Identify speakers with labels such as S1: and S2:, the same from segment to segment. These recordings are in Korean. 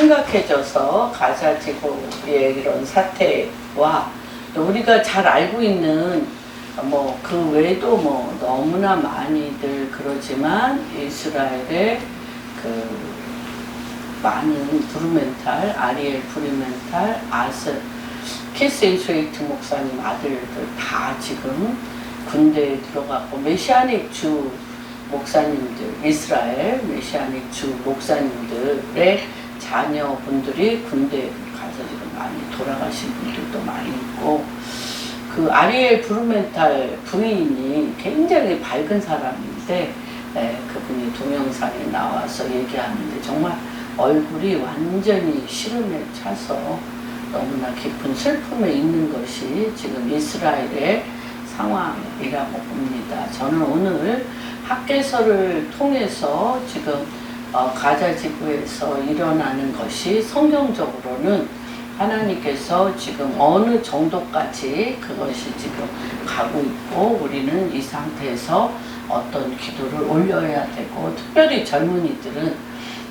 S1: 심각해져서 가자 지구의 이런 사태와 우리가 잘 알고 있는 뭐 그 외에도 뭐 너무나 많이들 그러지만 이스라엘의 그 많은 브루멘탈, 아리엘 브루멘탈, 아스 키스인스웨이트 목사님 아들들 다 지금 군대에 들어갔고 메시아닉 주 목사님들, 이스라엘 메시아닉 주 목사님들의 자녀분들이 군대에 가서 지금 많이 돌아가신 분들도 많이 있고, 그 아리엘 브루멘탈 부인이 굉장히 밝은 사람인데 그분이 동영상에 나와서 얘기하는데 정말 얼굴이 완전히 시름에 차서 너무나 깊은 슬픔에 있는 것이 지금 이스라엘의 상황이라고 봅니다. 저는 오늘 학개서를 통해서 지금 가자 지구에서 일어나는 것이 성경적으로는 하나님께서 지금 어느 정도까지 그것이 지금 가고 있고 우리는 이 상태에서 어떤 기도를 올려야 되고, 특별히 젊은이들은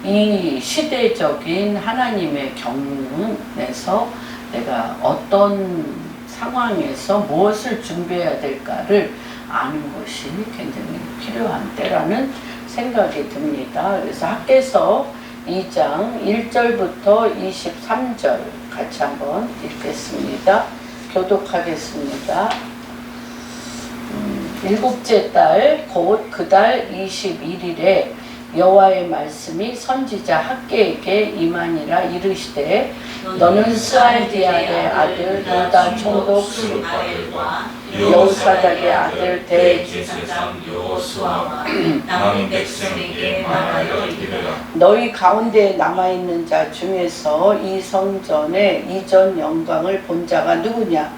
S1: 이 시대적인 하나님의 경륜에서 내가 어떤 상황에서 무엇을 준비해야 될까를 아는 것이 굉장히 필요한 때라는 생각이 듭니다. 그래서 학개서 2장 1절부터 23절 같이 한번 읽겠습니다. 교독하겠습니다. 일곱째 달 곧 그 달 21일에 여호와의 말씀이 선지자 학개에게 임하니라. 이르시되 너는 스알디아의 아들 요다 총독 스룹바벨과 여호사닥의 아들 대제사장 여호수아와 남은 백성에게 말하여 이르라. 너희 가운데 남아있는 자 중에서 이 성전의 이전 영광을 본 자가 누구냐?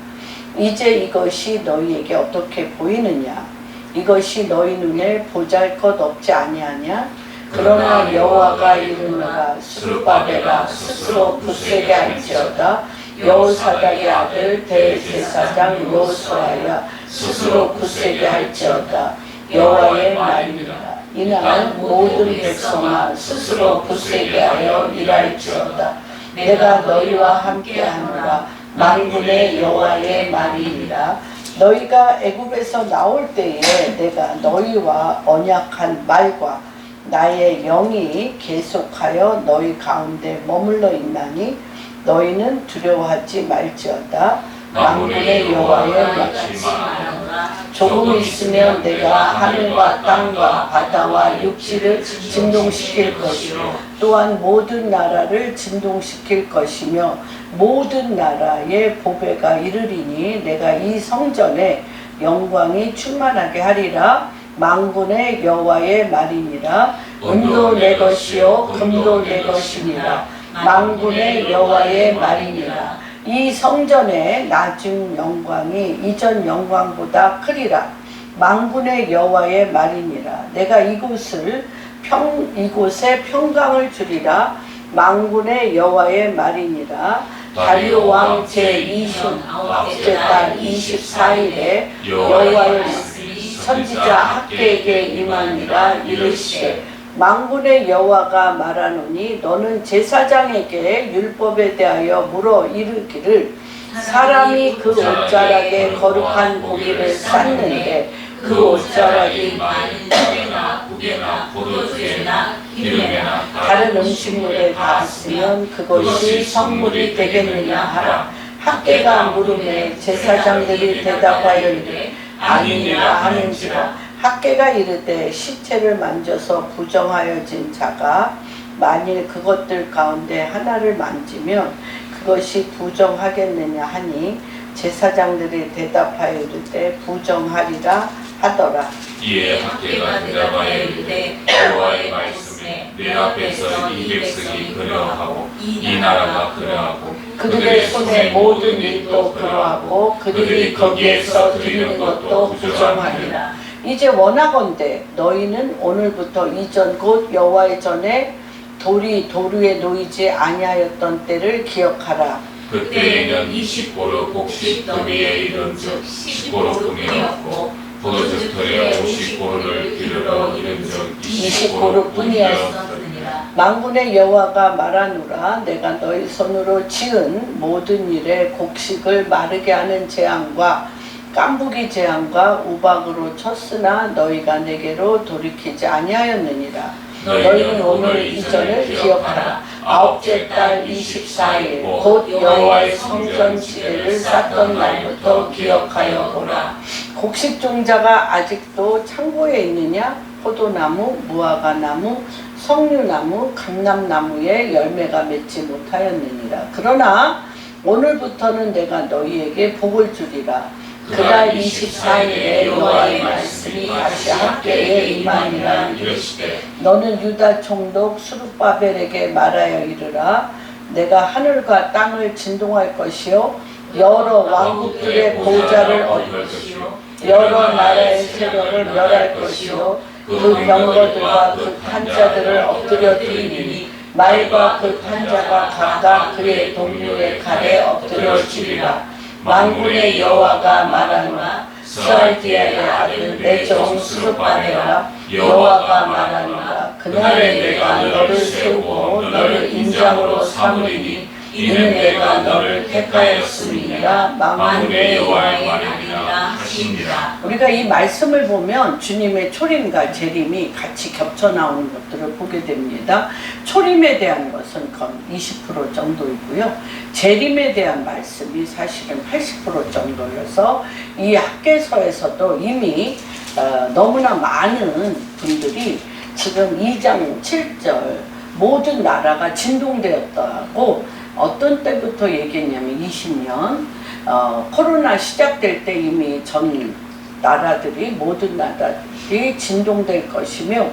S1: 이제 이것이 너희에게 어떻게 보이느냐? 이것이 너희 눈에 보잘것 없지 아니하냐? 그러나 여호와가 이르노라. 스룹바벨아 스스로 굳세게 할지어다. 여호사닥의 아들 대제사장 여호수아야 스스로 굳세게 할지어다. 여호와의 말이니라. 이날 모든 백성아 스스로 굳세게 하여 일할지어다. 내가 너희와 함께하노라. 만군의 여호와의 말이니라. 너희가 애굽에서 나올 때에 내가 너희와 언약한 말과 나의 영이 계속하여 너희 가운데 머물러 있나니 너희는 두려워하지 말지어다. 만군의 여호와의 말씀. 조금 있으면 내가 하늘과 땅과 바다와 육지를 진동시킬 것이요 또한 모든 나라를 진동시킬 것이며 모든 나라의 보배가 이르리니 내가 이 성전에 영광이 충만하게 하리라. 만군의 여호와의 말이니라. 은도 내 것이요 금도 내 것이니라. 만군의 여호와의 말이니라. 이 성전의 나중 영광이 이전 영광보다 크리라. 만군의 여호와의 말이니라. 내가 이곳에 평강을 주리라. 만군의 여호와의 말이니라. 다리오 왕 제29째 달 24일에 여호와의 선지자 학개에게 임하니라. 이르시되 만군의 여호와가 말하노니 너는 제사장에게 율법에 대하여 물어 이르기를 사람이 그 옷자락에 거룩한 고기를 쌓는데 그 옷자락이 마늘이나 국이나 포도주나 기름이나 다른 음식물에 닿았으면 그것이 성물이 되겠느냐 하라. 학개가 물음에 제사장들이 대답하여 이르되 아니니라 하는지라. 학개가 이르되 시체를 만져서 부정하여진 자가 만일 그것들 가운데 하나를 만지면 그것이 부정하겠느냐 하니 제사장들이 대답하여 이르되 부정하리라 하더라.
S2: 이에 학개가 대답하여 이르되 여호와의 말씀에 내 앞에서 이 백성이 그러하고 이 나라가 그러하고
S1: 그들의 손에 모든 일도 그러하고 그들이 거기에서 드리는 것도 부정하리라. 이제 원하건대 너희는 오늘부터 이전 곧 여호와의 전에 돌이 도루에 놓이지 아니하였던 때를 기억하라.
S2: 그때에는 20고루 곡식 더미에 이른즉 10고루 뿐이었고 포도주 털에 50고루를 기르러 이른즉 20고루 뿐이었느니라.
S1: 만군의 여호와가 말하노라. 내가 너희 손으로 지은 모든 일에 곡식을 마르게 하는 재앙과 깐부기 재앙과 우박으로 쳤으나 너희가 내게로 돌이키지 아니하였느니라. 너희는 오늘 이전을 기억하라. 아홉째 달 24일 곧 여호와의 성전 지혜를 쌓던 날부터 기억하여 보라. 곡식 종자가 아직도 창고에 있느냐? 포도나무, 무화과나무, 석류나무, 감람나무에 열매가 맺지 못하였느니라. 그러나 오늘부터는 내가 너희에게 복을 주리라. 그날 24일에 여호와의 말씀이 다시 학계에 임하니라.
S2: 이르시되
S1: 너는 유다 총독 스룹바벨에게 말하여 이르라. 내가 하늘과 땅을 진동할 것이요 여러 왕국들의 보좌를 얻을 것이요 여러 나라의 세력을 멸할 것이요 그 병거들과 그 탄자들을 엎드려 드리니 말과 그 탄자가 각각 그의 동료의 칼에 엎드려지리라. 만군의 여호와가 말하노라. 스알디엘의 아들 내 종 스룹바벨아, 여호와가 말하노라. 그날에 내가 너를 세우고 너를 인장으로 삼으리니 이는 내가 너를 택하였음이니라. 만군의 여호와의 말이니라 하시니라. 우리가 이 말씀을 보면 주님의 초림과 재림이 같이 겹쳐 나오는 것들을 보게 됩니다. 초림에 대한 것은 거의 20% 정도이고요. 재림에 대한 말씀이 사실은 80% 정도여서 이 학개서에서도 이미 너무나 많은 분들이 지금 2장 7절 모든 나라가 진동되었다고 어떤 때부터 얘기했냐면 20년 코로나 시작될 때 이미 전 나라들이 모든 나라들이 진동될 것이며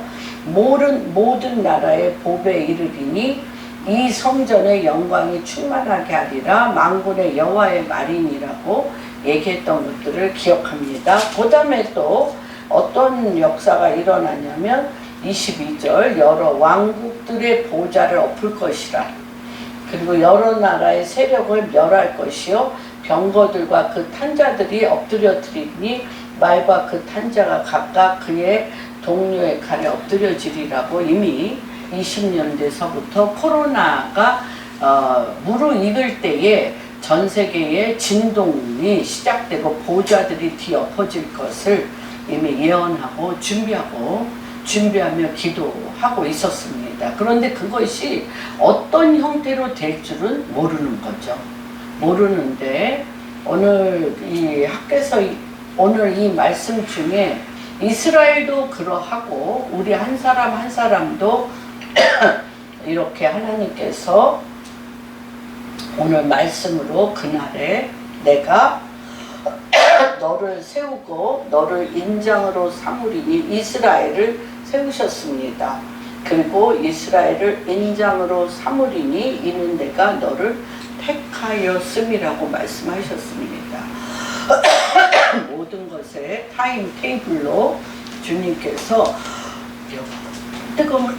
S1: 모든 나라의 복에 이르리니 이 성전의 영광이 충만하게 하리라. 만군의 여호와의 말이니라고 얘기했던 것들을 기억합니다. 그 다음에 또 어떤 역사가 일어나냐면 22절 여러 왕국들의 보좌를 엎을 것이라. 그리고 여러 나라의 세력을 멸할 것이요 병거들과 그 탄자들이 엎드려 드리니 말과 그 탄자가 각각 그의 동료의 칼에 엎드려지리라고 이미 20년대서부터 코로나가 무르익을 때에 전 세계의 진동이 시작되고 보좌들이 뒤엎어질 것을 이미 예언하고 준비하며 기도하고 있었습니다. 그런데 그것이 어떤 형태로 될 줄은 모르는 거죠. 모르는데 오늘 이 학개서 오늘 이 말씀 중에 이스라엘도 그러하고 우리 한 사람 한 사람도 이렇게 하나님께서 오늘 말씀으로 그날에 내가 너를 세우고 너를 인장으로 삼으리니 이스라엘을 세우셨습니다. 그리고 이스라엘을 인장으로 삼으리니 이는 내가 너를 택하였음이라고 말씀하셨습니다. 모든 것에 타임 테이블로 주님께서 뜨거운 물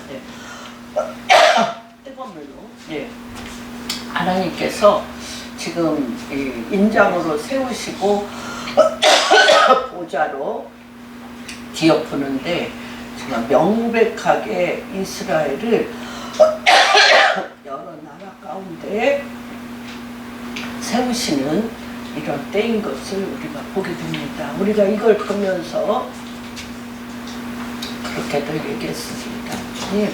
S1: 네. 뜨거운 물로 하나님께서 지금 인장으로 세우시고 보좌로 뒤엎으는데 정말 명백하게 이스라엘을 여러 나라 가운데 세우시는 이런 때인 것을 우리가 보게 됩니다. 우리가 이걸 보면서 그렇게도 얘기했습니다. 주님,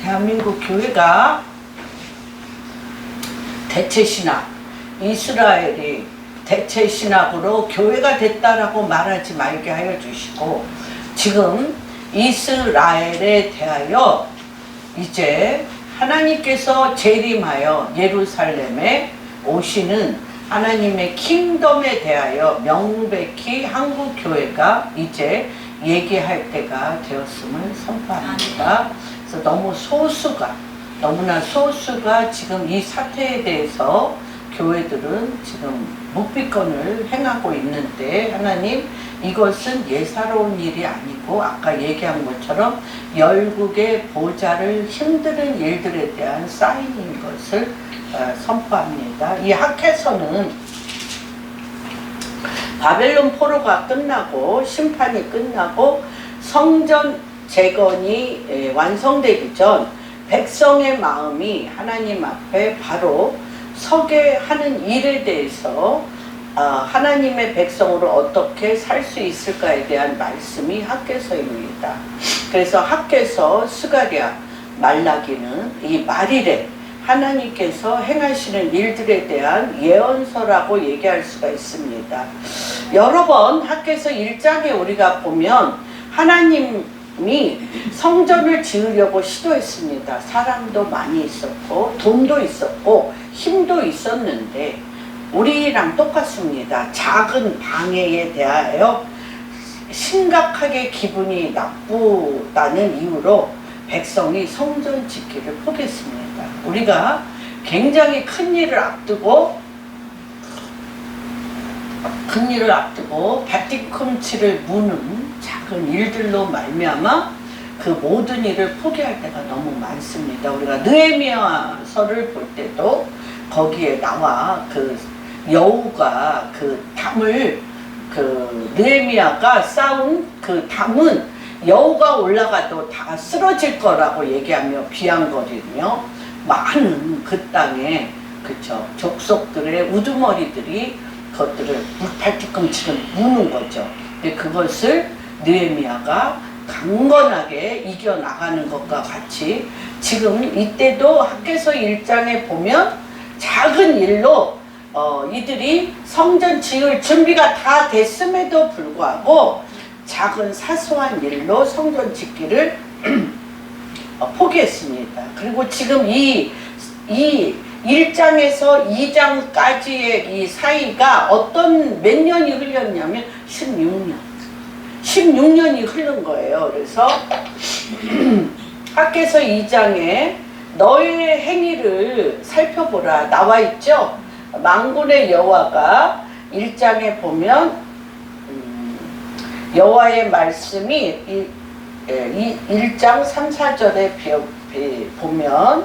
S1: 대한민국 교회가 대체신학, 이스라엘이 대체신학으로 교회가 됐다라고 말하지 말게 하여 주시고 지금 이스라엘에 대하여 이제 하나님께서 재림하여 예루살렘에 오시는 하나님의 킹덤에 대하여 명백히 한국교회가 이제 얘기할 때가 되었음을 선포합니다. 그래서 너무나 소수가 지금 이 사태에 대해서 교회들은 지금 묵비권을 행하고 있는데 하나님 이것은 예사로운 일이 아니고 아까 얘기한 것처럼 열국의 보좌를 흔드는 일들에 대한 사인인 것을 선포합니다. 이 학회서는 바벨론 포로가 끝나고 심판이 끝나고 성전 재건이 완성되기 전 백성의 마음이 하나님 앞에 바로 서게 하는 일에 대해서 하나님의 백성으로 어떻게 살 수 있을까에 대한 말씀이 학개서입니다. 그래서 학개서, 스가랴, 말라기는 이 말일에 하나님께서 행하시는 일들에 대한 예언서라고 얘기할 수가 있습니다. 여러 번 학개서 1장에 우리가 보면 하나님이 성전을 지으려고 시도했습니다. 사람도 많이 있었고 돈도 있었고 힘도 있었는데 우리랑 똑같습니다. 작은 방해에 대하여 심각하게 기분이 나쁘다는 이유로 백성이 성전 짓기를 포기했습니다. 우리가 굉장히 큰 일을 앞두고 발뒤꿈치를 무는 작은 일들로 말미암아 그 모든 일을 포기할 때가 너무 많습니다. 우리가 느헤미야서를 볼 때도 거기에 나와 그 여우가 그 담을 느헤미야가 쌓은 그 담은 여우가 올라가도 다 쓰러질 거라고 얘기하며 비아냥거리며 많은 그 땅에 그쵸 족속들의 우두머리들이 그것들을 발뒤꿈치를 무는 거죠. 근데 그것을 느헤미야가 강건하게 이겨나가는 것과 같이 지금 이때도 학개서 1장에 보면 작은 일로 이들이 성전 지을 준비가 다 됐음에도 불구하고 작은 사소한 일로 성전 짓기를 포기했습니다. 그리고 지금 이 1장에서 2장까지의 이 사이가 몇 년이 흘렸냐면 16년이 흐른 거예요. 그래서 학개서 2장에 너의 행위를 살펴보라 나와 있죠. 만군의 여호와가 1장에 보면 여호와의 말씀이 1장 3, 4절에 보면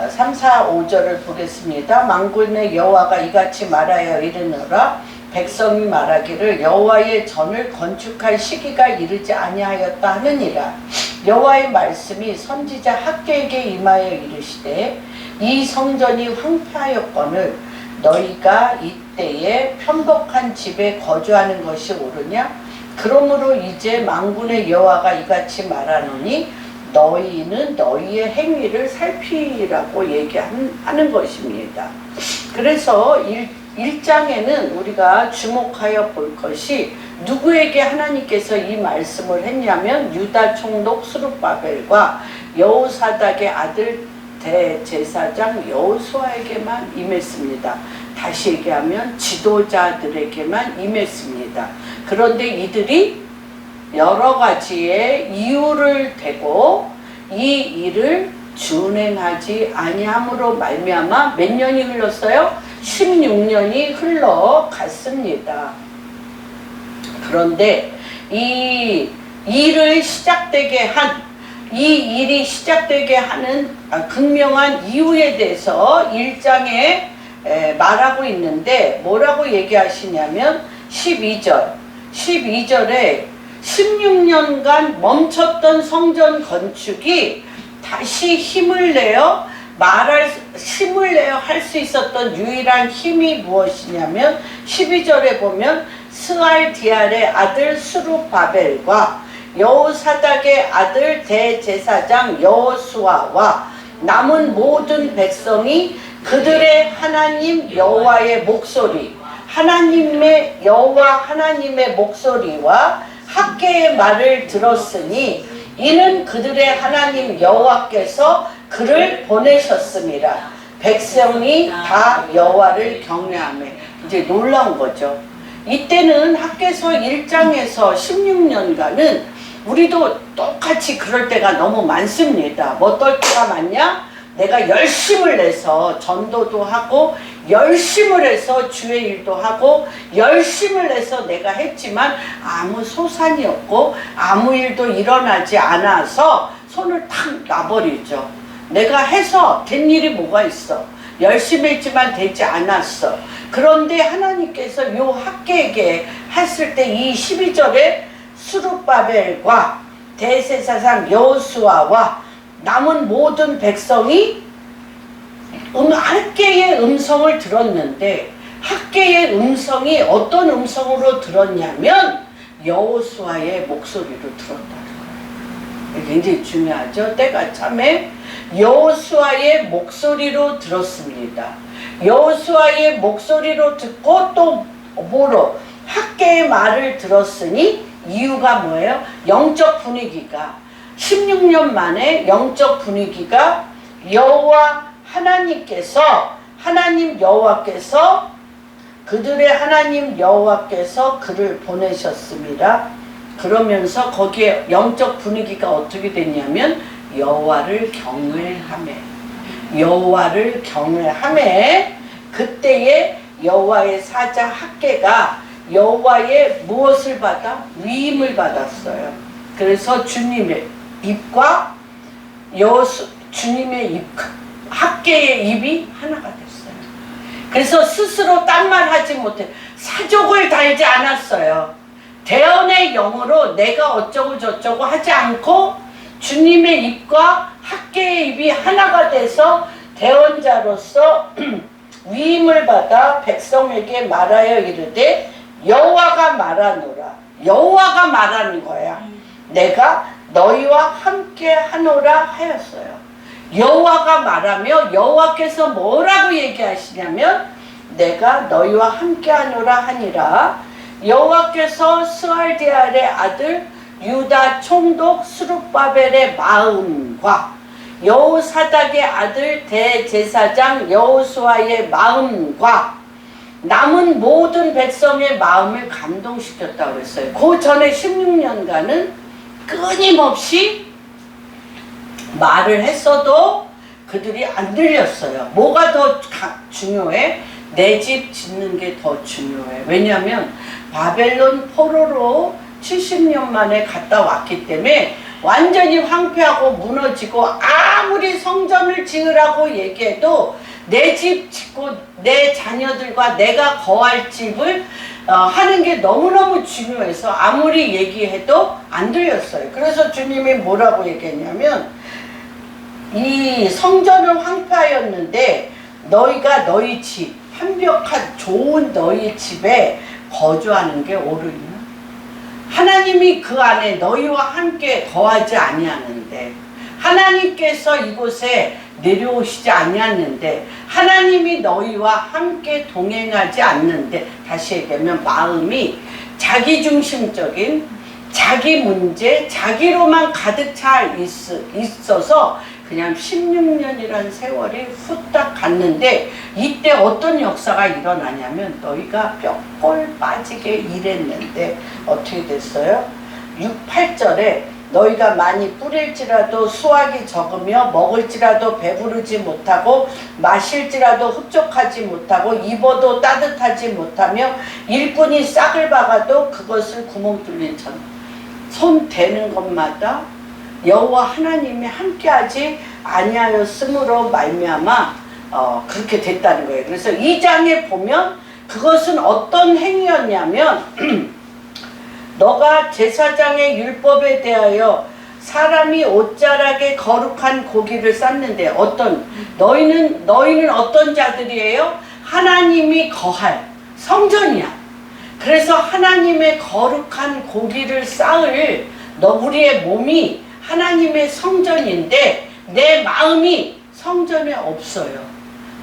S1: 3, 4, 5절을 보겠습니다. 만군의 여호와가 이같이 말하여 이르노라 백성이 말하기를 여호와의 전을 건축할 시기가 이르지 아니하였다 하느니라. 여호와의 말씀이 선지자 학개에게 임하여 이르시되 이 성전이 황폐하였거늘 너희가 이때에 편복한 집에 거주하는 것이 옳으냐? 그러므로 이제 만군의 여호와가 이같이 말하노니 너희는 너희의 행위를 살피라고 얘기하는 것입니다. 그래서 1장에는 우리가 주목하여 볼 것이 누구에게 하나님께서 이 말씀을 했냐면 유다 총독 스룹바벨과 여호사닥의 아들 대제사장 여호수아에게만 임했습니다. 다시 얘기하면 지도자들에게만 임했습니다. 그런데 이들이 여러 가지의 이유를 대고 이 일을 준행하지 아니함으로 말미암아 몇 년이 흘렀어요? 16년이 흘러갔습니다. 그런데 이 일이 시작되게 하는 극명한 이유에 대해서 1장에 말하고 있는데 뭐라고 얘기하시냐면 12절에 16년간 멈췄던 성전 건축이 다시 힘을 내어 할 수 있었던 유일한 힘이 무엇이냐면 12절에 보면 스알디알의 아들 스룹바벨과 여호사닥의 아들 대제사장 여호수아와 남은 모든 백성이 그들의 하나님 여호와의 목소리 하나님의 목소리와 학개의 말을 들었으니 이는 그들의 하나님 여호와께서 그를 보내셨습니다. 백성이 다 여호와를 경외하며 이제 놀라운 거죠. 이때는 학개서 1장에서 16년간은 우리도 똑같이 그럴 때가 너무 많습니다. 어떨 때가 많냐? 내가 열심을 내서 전도도 하고 열심을 해서 주의 일도 하고 열심을 해서 내가 했지만 아무 소산이 없고 아무 일도 일어나지 않아서 손을 탁 놔버리죠. 내가 해서 된 일이 뭐가 있어? 열심히 했지만 되지 않았어. 그런데 하나님께서 요 학개에게 했을 때 이 12절에 스룹바벨과 대제사장 여호수아와 남은 모든 백성이 학개의 음성을 들었는데, 학개의 음성이 어떤 음성으로 들었냐면 여호수아의 목소리로 들었다는 거예요. 굉장히 중요하죠. 때가 참에 여호수아의 목소리로 들었습니다. 여호수아의 목소리로 듣고 또 뭐로? 학개의 말을 들었으니 이유가 뭐예요? 영적 분위기가 16년 만에 영적 분위기가 여호와 하나님께서, 하나님 여호와께서, 그들의 하나님 여호와께서 그를 보내셨습니다. 그러면서 거기에 영적 분위기가 어떻게 됐냐면 여호와를 경외하매, 여호와를 경외하매, 그때에 여호와의 사자 학개가 여호와의 무엇을 받아? 위임을 받았어요. 그래서 주님의 입과 주님의 입, 학개의 입이 하나가 됐어요. 그래서 스스로 딴 말 하지 못해, 사족을 달지 않았어요. 대언의 영으로 내가 어쩌고 저쩌고 하지 않고 주님의 입과 학개의 입이 하나가 돼서 대언자로서 위임을 받아 백성에게 말하여 이르되 여호와가 말하노라. 여호와가 말하는 거야. 내가 너희와 함께 하노라 하였어요. 여호와가 말하며 여호와께서 뭐라고 얘기하시냐면 내가 너희와 함께 하노라 하니라. 여호와께서 스알디엘의 아들 유다 총독 스룹바벨의 마음과 여호사닥의 아들 대제사장 여호수아의 마음과 남은 모든 백성의 마음을 감동시켰다고 그랬어요. 그 전에 16년간은 끊임없이 말을 했어도 그들이 안 들렸어요. 뭐가 더 중요해? 내 집 짓는 게 더 중요해. 왜냐하면 바벨론 포로로 70년 만에 갔다 왔기 때문에 완전히 황폐하고 무너지고 아무리 성전을 지으라고 얘기해도 내 집 짓고 내 자녀들과 내가 거할 집을 하는 게 너무너무 중요해서 아무리 얘기해도 안 들렸어요. 그래서 주님이 뭐라고 얘기했냐면 이 성전은 황폐하였는데 너희가 너희 집, 완벽한 좋은 너희 집에 거주하는 게 옳으냐? 하나님이 그 안에 너희와 함께 거하지 아니하는데, 하나님께서 이곳에 내려오시지 아니하는데, 하나님이 너희와 함께 동행하지 않는데, 다시 얘기하면 마음이 자기중심적인 자기 문제, 자기로만 가득 차 있어서 그냥 16년이라는 세월이 후딱 갔는데, 이때 어떤 역사가 일어나냐면 너희가 뼈골 빠지게 일했는데 어떻게 됐어요? 6, 8절에 너희가 많이 뿌릴지라도 수확이 적으며 먹을지라도 배부르지 못하고 마실지라도 흡족하지 못하고 입어도 따뜻하지 못하며 일꾼이 싹을 박아도 그것을 구멍 뚫린 천, 손 대는 것마다 여호와 하나님이 함께하지 아니하였으므로 말미암아 그렇게 됐다는 거예요. 그래서 2장에 보면 그것은 어떤 행위였냐면 너가 제사장의 율법에 대하여 사람이 옷자락에 거룩한 고기를 쌌는데 너희는 어떤 자들이에요? 하나님이 거할 성전이야. 그래서 하나님의 거룩한 고기를 쌓을 우리의 몸이 하나님의 성전인데 내 마음이 성전에 없어요.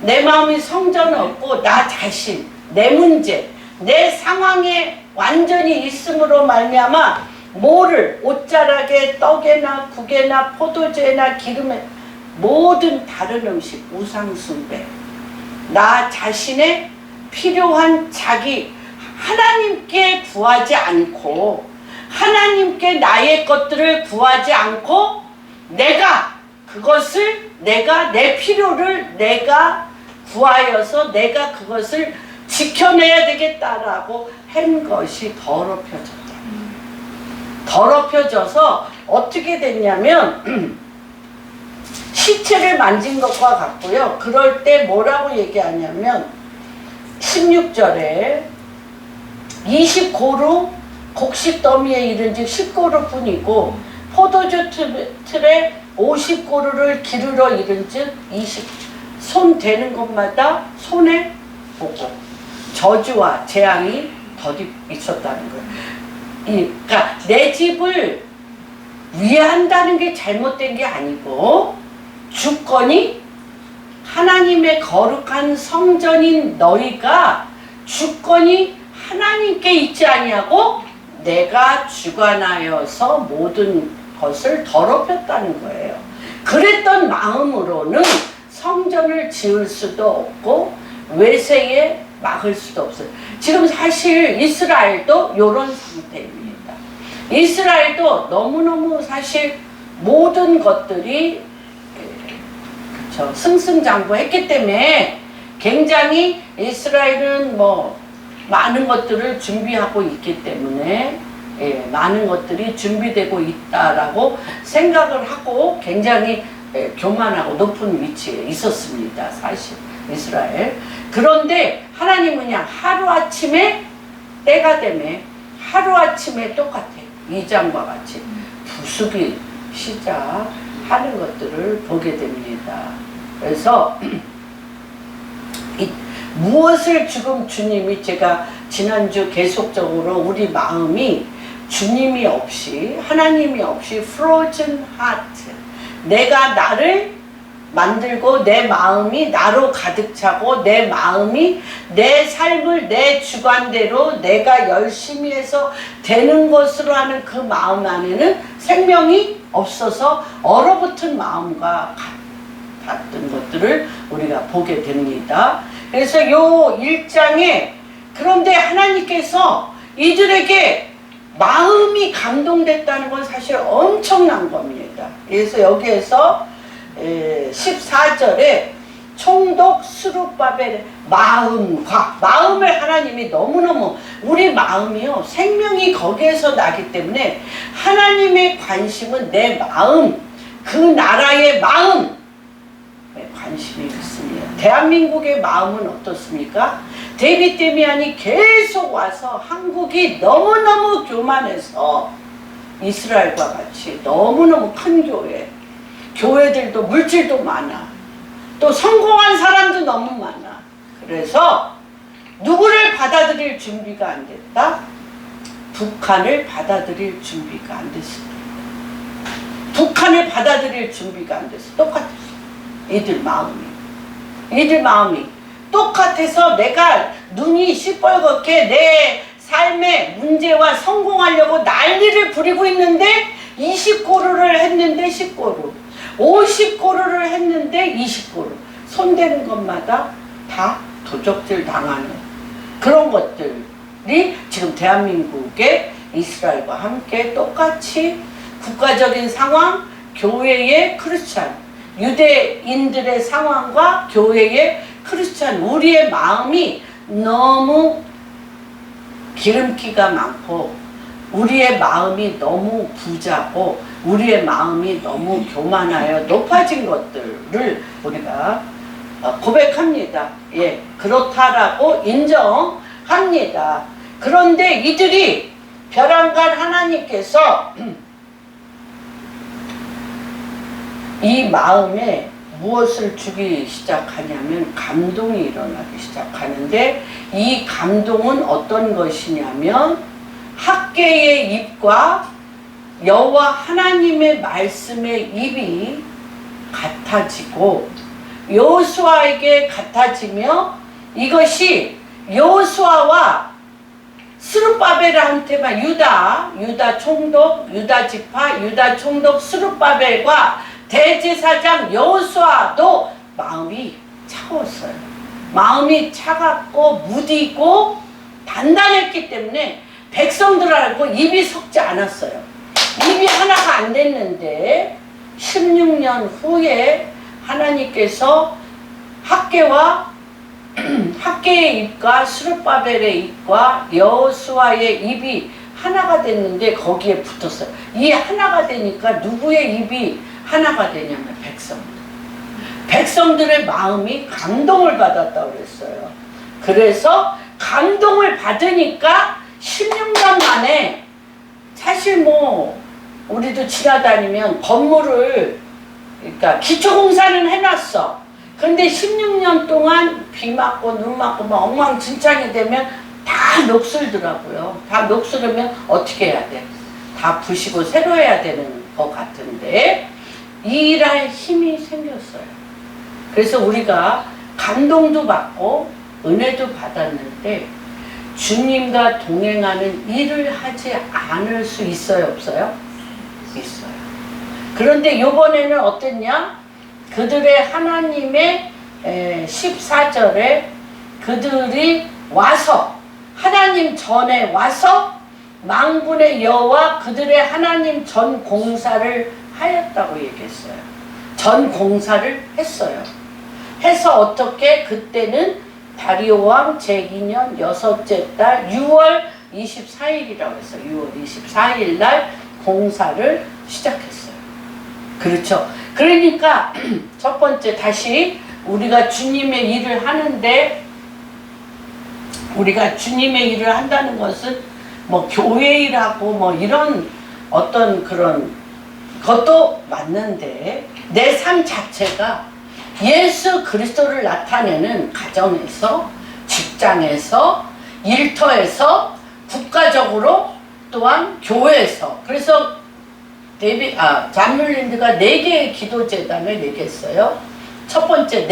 S1: 내 마음이 성전에 없고 나 자신, 내 문제, 내 상황에 완전히 있음으로 말미암아 뭐를 옷자락에 떡에나 국에나 포도주에나 기름에 모든 다른 음식 우상 숭배, 나 자신의 필요한 자기 하나님께 구하지 않고 하나님께 나의 것들을 구하지 않고 내가 내 필요를 내가 구하여서 내가 그것을 지켜내야 되겠다라고 한 것이 더럽혀졌다. 더럽혀져서 어떻게 됐냐면 시체를 만진 것과 같고요. 그럴 때 뭐라고 얘기하냐면 16절에 20고루 곡식 더미에 이른즉 10고루 뿐이고 포도주 틀에 50고루를 기르러 이른즉 손 대는 것마다 손에 보고 저주와 재앙이 더디 있었다는 거예요. 그러니까 내 집을 위한다는 게 잘못된 게 아니고 주권이 하나님의 거룩한 성전인 너희가 주권이 하나님께 있지 아니하고 내가 주관하여서 모든 것을 더럽혔다는 거예요. 그랬던 마음으로는 성전을 지을 수도 없고 외세에 막을 수도 없어요. 지금 사실 이스라엘도 이런 상태입니다. 이스라엘도 너무너무 사실 모든 것들이 승승장구했기 때문에 굉장히 이스라엘은 많은 것들을 준비하고 있기 때문에 많은 것들이 준비되고 있다라고 생각을 하고 굉장히 교만하고 높은 위치에 있었습니다. 사실 이스라엘. 그런데 하나님은 그냥 하루아침에 때가 되면 하루아침에 똑같아. 2장과 같이 부수기 시작하는 것들을 보게 됩니다. 그래서 무엇을 지금 주님이 제가 지난주 계속적으로 우리 마음이 주님이 없이 하나님이 없이 frozen heart 내가 나를 만들고 내 마음이 나로 가득 차고 내 마음이 내 삶을 내 주관대로 내가 열심히 해서 되는 것으로 하는 그 마음 안에는 생명이 없어서 얼어붙은 마음과 같은 것들을 우리가 보게 됩니다. 그래서 요 1장에 그런데 하나님께서 이들에게 마음이 감동됐다는 건 사실 엄청난 겁니다. 그래서 여기에서 14절에 총독 스룹바벨의 마음을 하나님이 너무너무 우리 마음이요 생명이 거기에서 나기 때문에 하나님의 관심은 내 마음 그 나라의 마음에 관심이 있습니다. 대한민국의 마음은 어떻습니까? 데이빗 데미안이 계속 와서 한국이 너무너무 교만해서 이스라엘과 같이 너무너무 큰 교회들도 물질도 많아. 또 성공한 사람도 너무 많아. 그래서 누구를 받아들일 준비가 안 됐다? 북한을 받아들일 준비가 안 됐습니다. 북한을 받아들일 준비가 안 됐어. 똑같았어. 이들 마음이 똑같아서 내가 눈이 시뻘겋게 내 삶의 문제와 성공하려고 난리를 부리고 있는데 20고루를 했는데 10고루 50고루를 했는데 20고루 손대는 것마다 다 도적질 당하는 그런 것들이 지금 대한민국의 이스라엘과 함께 똑같이 국가적인 상황, 교회의 크리스찬, 유대인들의 상황과 교회의 크리스찬, 우리의 마음이 너무 기름기가 많고 우리의 마음이 너무 부자고 우리의 마음이 너무 교만하여 높아진 것들을 우리가 고백합니다. 예, 그렇다라고 인정합니다. 그런데 이들이 벼랑간 하나님께서 이 마음에 무엇을 주기 시작하냐면 감동이 일어나기 시작하는데 이 감동은 어떤 것이냐면 학개의 입과 여호와 하나님의 말씀의 입이 같아지고 여호수아에게 같아지며 이것이 여호수아와 스룹바벨한테만 유다 총독, 유다 지파, 유다 총독 스룹바벨과 대제사장 여호수아도 마음이 차웠어요. 마음이 차갑고 무디고 단단했기 때문에 백성들하고 입이 섞지 않았어요. 입이 하나가 안 됐는데 16년 후에 하나님께서 학개의 입과 스룹바벨의 입과 여호수아의 입이 하나가 됐는데 거기에 붙었어요. 이 하나가 되니까 누구의 입이 하나가 되냐면 백성들의 마음이 감동을 받았다고 그랬어요. 그래서 감동을 받으니까 16년 만에 사실 우리도 지나다니면 건물을, 그러니까 기초공사는 해놨어. 근데 16년 동안 비 맞고 눈 맞고 막 엉망진창이 되면 다 녹슬더라고요. 다 녹슬으면 어떻게 해야 돼? 다 부시고 새로 해야 되는 것 같은데 일할 힘이 생겼어요. 그래서 우리가 감동도 받고 은혜도 받았는데 주님과 동행하는 일을 하지 않을 수 있어요, 없어요? 있어요. 그런데 요번에는 어땠냐? 그들의 하나님의 14절에 그들이 와서 하나님 전에 와서 만군의 여호와 그들의 하나님 전 공사를 하였다고 얘기했어요. 전 공사를 했어요. 해서 어떻게? 그때는 다리오 왕 제2년 6째 달 6월 24일이라고 했어요. 6월 24일 날 공사를 시작했어요. 그렇죠. 그러니까 첫 번째 다시 우리가 주님의 일을 하는데 우리가 주님의 일을 한다는 것은 뭐 교회 일하고 뭐 이런 어떤 그런 것도 맞는데 내 삶 자체가 예수 그리스도를 나타내는 가정에서 직장에서 일터에서 국가적으로 또한 교회에서 그래서 잠율린드가 4개의 기도재단을 얘기했어요. 첫 번째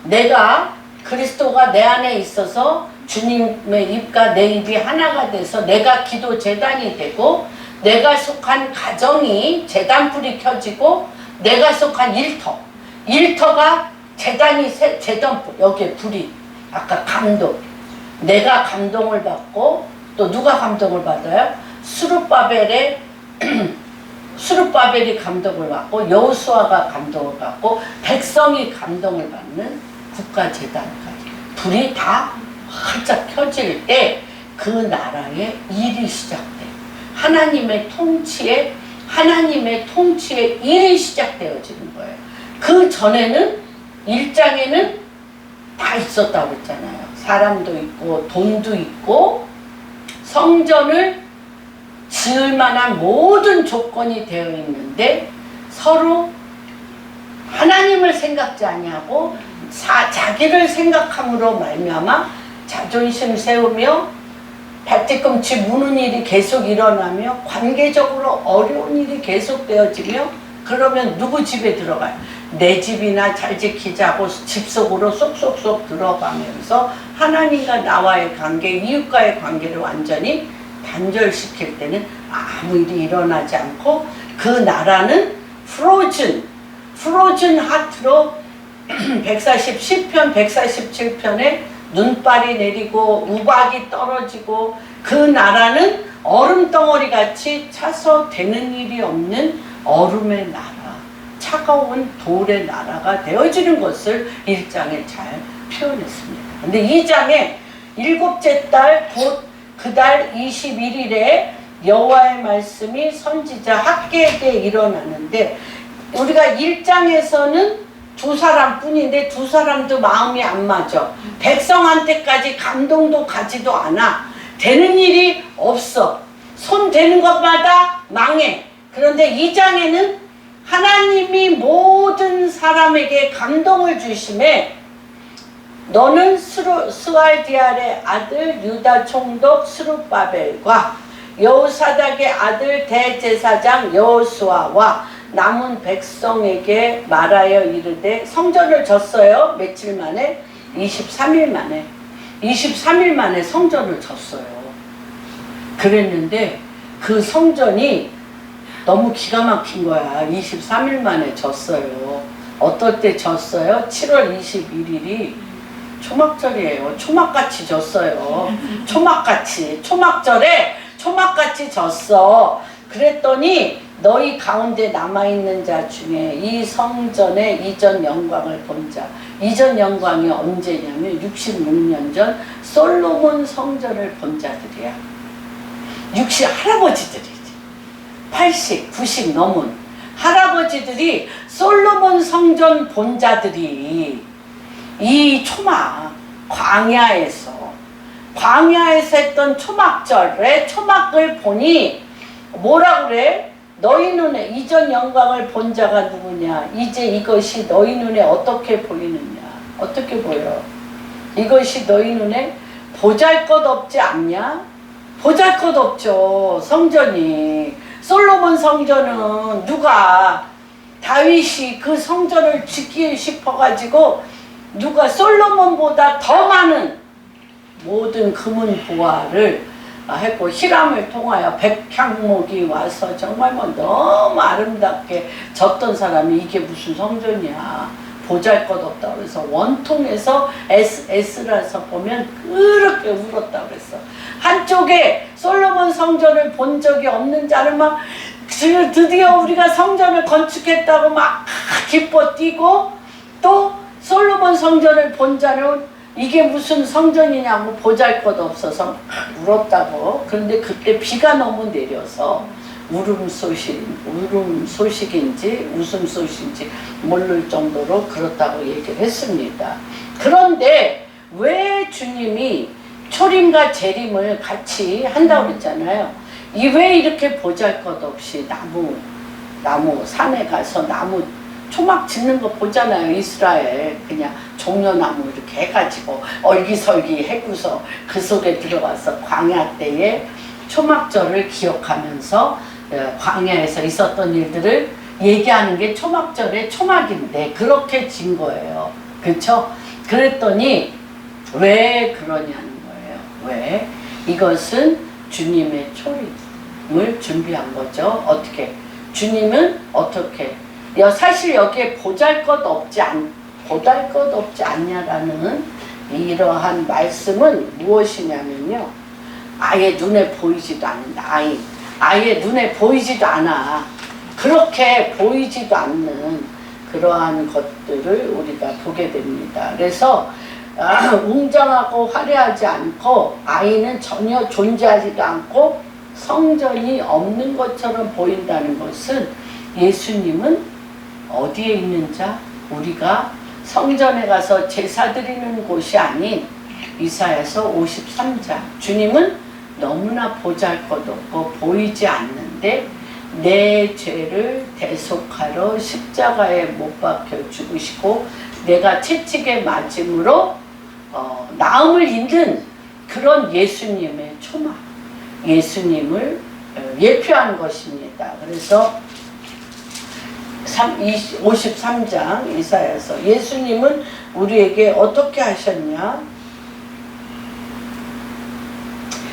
S1: 내가 그리스도가 내 안에 있어서 주님의 입과 내 입이 하나가 돼서 내가 기도재단이 되고 내가 속한 가정이 재단불이 켜지고 내가 속한 일터가 재단불 여기에 불이 아까 감동 내가 감동을 받고 또 누가 감동을 받아요? 수룹바벨이 감동을 받고 여호수아가 감동을 받고 백성이 감동을 받는 국가재단까지 불이 다 활짝 켜질 때 그 나라의 일이 시작돼. 하나님의 통치에 일이 시작되어지는 거예요. 그 전에는 1장에는 다 있었다고 했잖아요. 사람도 있고 돈도 있고 성전을 지을 만한 모든 조건이 되어 있는데 서로 하나님을 생각지 아니하고 자기를 생각함으로 말미암아 자존심 세우며 발뒤꿈치 무는 일이 계속 일어나며 관계적으로 어려운 일이 계속 되어지며 그러면 누구 집에 들어가요? 내 집이나 잘 지키자고 집 속으로 쏙쏙쏙 들어가면서 하나님과 나와의 관계, 이웃과의 관계를 완전히 단절시킬 때는 아무 일이 일어나지 않고 그 나라는 프로즌 하트로 140시편 147편에 눈발이 내리고 우박이 떨어지고 그 나라는 얼음덩어리 같이 차서 되는 일이 없는 얼음의 나라, 차가운 돌의 나라가 되어지는 것을 1장에 잘 표현했습니다. 근데 2장에 7째 달 곧 그 달 21일에 여호와의 말씀이 선지자 학개에게 일어나는데 우리가 1장에서는 2사람 뿐인데 2사람도 마음이 안 맞아. 백성한테까지 감동도 가지도 않아. 되는 일이 없어. 손 대는 것마다 망해. 그런데 2장에는 하나님이 모든 사람에게 감동을 주심에 너는 스왈디알의 아들 유다 총독 스룹바벨과 여호사닥의 아들 대제사장 여호수아와 남은 백성에게 말하여 이르되 성전을 졌어요. 며칠 만에? 23일 만에 성전을 졌어요. 그랬는데 그 성전이 너무 기가 막힌 거야. 23일 만에 졌어요. 어떨 때 졌어요? 7월 21일이 초막절이에요. 초막같이 졌어요. 초막절에 초막같이 졌어. 그랬더니 너희 가운데 남아있는 자 중에 이 성전의 이전 영광을 본 자, 이전 영광이 언제냐면 66년 전 솔로몬 성전을 본 자들이야. 할아버지들이지. 80, 90 넘은 할아버지들이 솔로몬 성전 본 자들이 이 광야에서 했던 초막절에 초막을 보니 뭐라 그래? 너희 눈에 이전 영광을 본 자가 누구냐? 이제 이것이 너희 눈에 어떻게 보이느냐? 어떻게 보여? 이것이 너희 눈에 보잘것없지 않냐? 보잘것없죠. 성전이. 솔로몬 성전은 누가 다윗이 그 성전을 짓기 싶어가지고 누가 솔로몬보다 더 많은 모든 금은 보화를 했고 히람을 통하여 백향목이 와서 정말 뭐 너무 아름답게 졌던 사람이 이게 무슨 성전이야, 보잘것없다 그래서 원통에서 에스라서 보면 그렇게 울었다 그랬어. 한쪽에 솔로몬 성전을 본 적이 없는 자는 막 드디어 우리가 성전을 건축했다고 막 기뻐 뛰고, 또 솔로몬 성전을 본 자는 이게 무슨 성전이냐고 보잘것없어서 울었다고. 그런데 그때 비가 너무 내려서 울음 소식인지 웃음 소식인지 모를 정도로 그렇다고 얘기를 했습니다. 그런데 왜 주님이 초림과 재림을 같이 한다고 그랬잖아요. 왜 이렇게 보잘것없이 나무 산에 가서 나무 초막 짓는 거 보잖아요. 이스라엘 그냥 종려나무 이렇게 해가지고 얼기설기 해구서 그 속에 들어가서 광야 때에 초막절을 기억하면서 광야에서 있었던 일들을 얘기하는 게 초막절의 초막인데 그렇게 진 거예요. 그렇죠? 그랬더니 왜 그러냐는 거예요. 왜? 이것은 주님의 초림을 준비한 거죠. 어떻게? 주님은 어떻게? 사실 여기에 보잘것없지 않냐라는 이러한 말씀은 무엇이냐면요. 아예 눈에 보이지도 않는다. 아예 눈에 보이지도 않아. 그렇게 보이지도 않는 그러한 것들을 우리가 보게 됩니다. 그래서 웅장하고 화려하지 않고 아이는 전혀 존재하지도 않고 성전이 없는 것처럼 보인다는 것은 예수님은 어디에 있는 자? 우리가 성전에 가서 제사 드리는 곳이 아닌 이사야서 53장. 주님은 너무나 보잘것없고 보이지 않는데 내 죄를 대속하러 십자가에 못 박혀 죽으시고 내가 채찍에 맞음으로 나음을 입는 그런 예수님의 초막, 예수님을 예표한 것입니다. 그래서 53장 이사야서 예수님은 우리에게 어떻게 하셨냐?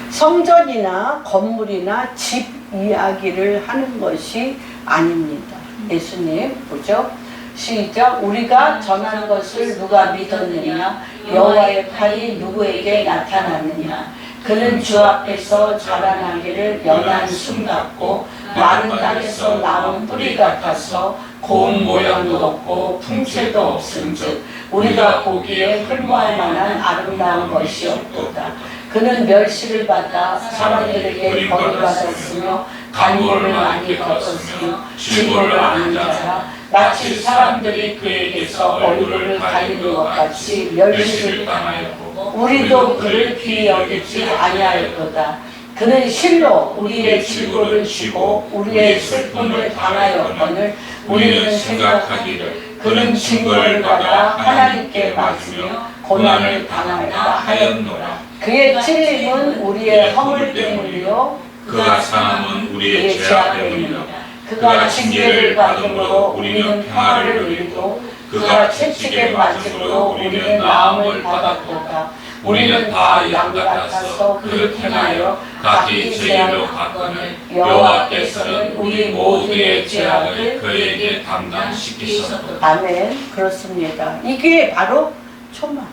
S1: 성전이나 건물이나 집 이야기를 하는 것이 아닙니다. 예수님 보죠? 시작. 우리가 전한 것을 누가 믿었느냐? 여호와의 팔이 누구에게 나타났느냐? 그는 주 앞에서 자라나기를 연한 숨 같고 마른 땅에서 나온 뿌리 같아서 고운 모양도 없고 풍채도 없은즉 우리가 보기에 흠모할 만한 아름다운 것이 없도다. 그는 멸시를 받아 사람들에게 버림받았으며 간고를 많이 겪었으며 질고를 아는 자라 마치 사람들이 그에게서 얼굴을 가리는 것 같이 멸시를 당하였고 우리도 그를 귀히 여기지 아니하였도다. 그는 실로 우리의 질고를 지고 우리의 슬픔을 당하였거늘 우리는 생각하기를 그는 징벌을 받아 하나님께 맞으며 고난을 당하였다 하였노라. 그의 찔림은 우리의 허물 때문이요
S2: 그가 상함은 우리의 죄악 때문이라.
S1: 그가 징계를 받음으로 우리는 평화를 누리고 그가 채찍에 맞음으로 우리는 나음을 받았도다. 우리는 다 양 같아서 그를 행하여 각기 죄로 갔거늘 여호와께서는 우리 모두의 죄악을 그에게 담당시키셨도다. 아멘. 그렇습니다. 이게 바로 초막.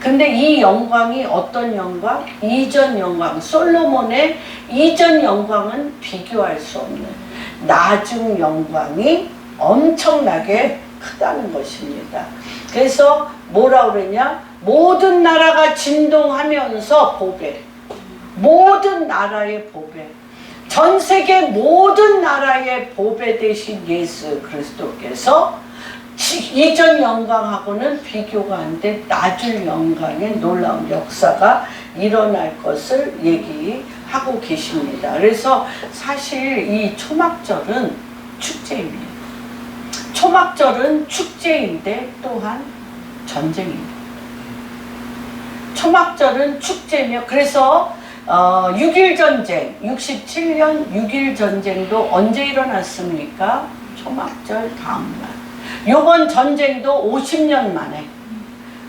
S1: 근데 이 영광이 어떤 영광? 이전 영광. 솔로몬의 이전 영광은 비교할 수 없는 나중 영광이 엄청나게 크다는 것입니다. 그래서 뭐라 그러냐? 모든 나라가 진동하면서 보배. 모든 나라의 보배. 전 세계 모든 나라의 보배 되신 예수 그리스도께서 이전 영광하고는 비교가 안 돼 나중 영광의 놀라운 역사가 일어날 것을 얘기하고 하고 계십니다. 그래서 사실 이 초막절은 축제입니다. 초막절은 축제인데 또한 전쟁입니다. 초막절은 축제며 그래서 6.1 전쟁, 67년 6.1 전쟁도 언제 일어났습니까? 초막절 다음날. 요번 전쟁도 50년 만에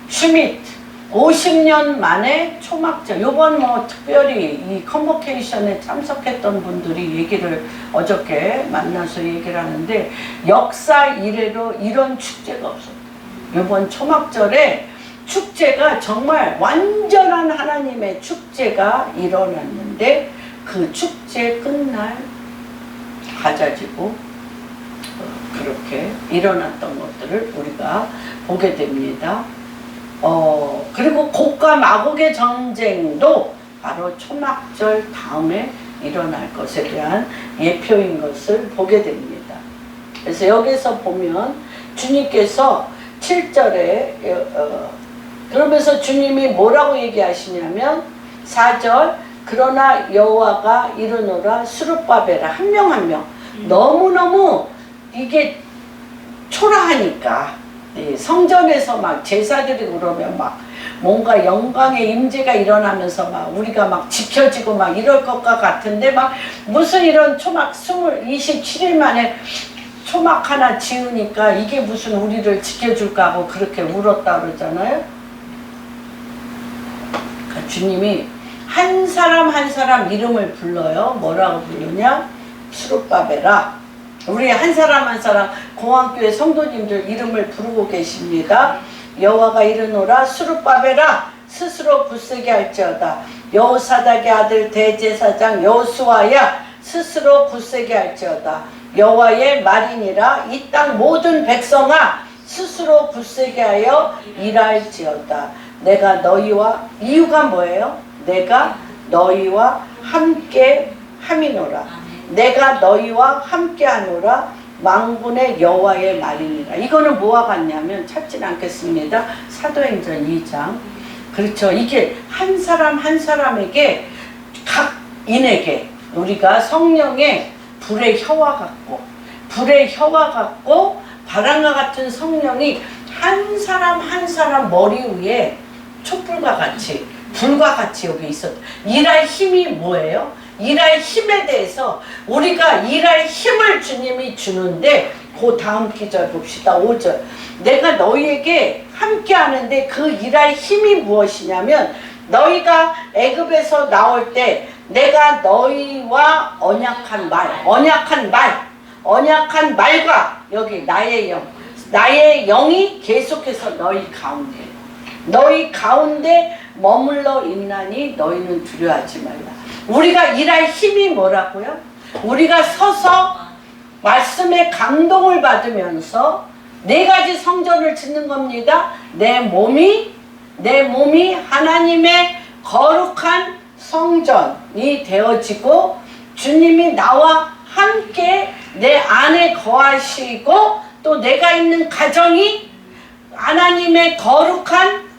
S1: 슈미트 50년 만에 초막절. 요번 뭐 특별히 이 컨버케이션에 참석했던 분들이 얘기를 어저께 만나서 얘기를 하는데 역사 이래로 이런 축제가 없었어요. 요번 초막절에 축제가 정말 완전한 하나님의 축제가 일어났는데 그 축제 끝날 가자지고 그렇게 일어났던 것들을 우리가 보게 됩니다. 그리고 곡과 마곡의 전쟁도 바로 초막절 다음에 일어날 것에 대한 예표인 것을 보게 됩니다. 그래서 여기서 보면 주님께서 7절에 그러면서 주님이 뭐라고 얘기하시냐면 4절 그러나 여호와가 이르노라 스룹바벨아 한 명 한 명 너무너무 이게 초라하니까 성전에서 막 제사들이 그러면 막 뭔가 영광의 임재가 일어나면서 막 우리가 막 지켜지고 막 이럴 것과 같은데 막 무슨 이런 초막 27일 만에 초막 하나 지으니까 이게 무슨 우리를 지켜줄까 하고 그렇게 울었다 그러잖아요. 그러니까 주님이 한 사람 한 사람 이름을 불러요. 뭐라고 부르냐? 스룹바벨아. 우리 한 사람 한 사람 공항교회 성도님들 이름을 부르고 계십니다. 여호와가 이르노라 스룹바벨아 스스로 굳세게 할지어다. 여호사닥의 아들 대제사장 여호수아야 스스로 굳세게 할지어다. 여호와의 말이니라 이 땅 모든 백성아 스스로 굳세게 하여 일할지어다. 내가 너희와 이유가 뭐예요? 내가 너희와 함께 함이노라. 내가 너희와 함께 하노라 만군의 여호와의 말이니라. 이거는 뭐와 같냐면 찾진 않겠습니다. 사도행전 2장. 그렇죠. 이게 한 사람 한 사람에게 각인에게 우리가 성령의 불의 혀와 같고 바람과 같은 성령이 한 사람 한 사람 머리 위에 촛불과 같이 불과 같이 여기 있었다. 일할 힘이 뭐예요? 일할 힘에 대해서 우리가 일할 힘을 주님이 주는데 그 다음 기절 봅시다. 5절 내가 너희에게 함께 하는데 그 일할 힘이 무엇이냐면 너희가 애굽에서 나올 때 내가 너희와 언약한 말과 여기 나의 영이 계속해서 너희 가운데 머물러 있나니 너희는 두려워하지 말라. 우리가 일할 힘이 뭐라고요? 우리가 서서 말씀에 감동을 받으면서 4가지 성전을 짓는 겁니다. 내 몸이 하나님의 거룩한 성전이 되어지고 주님이 나와 함께 내 안에 거하시고 또 내가 있는 가정이 하나님의 거룩한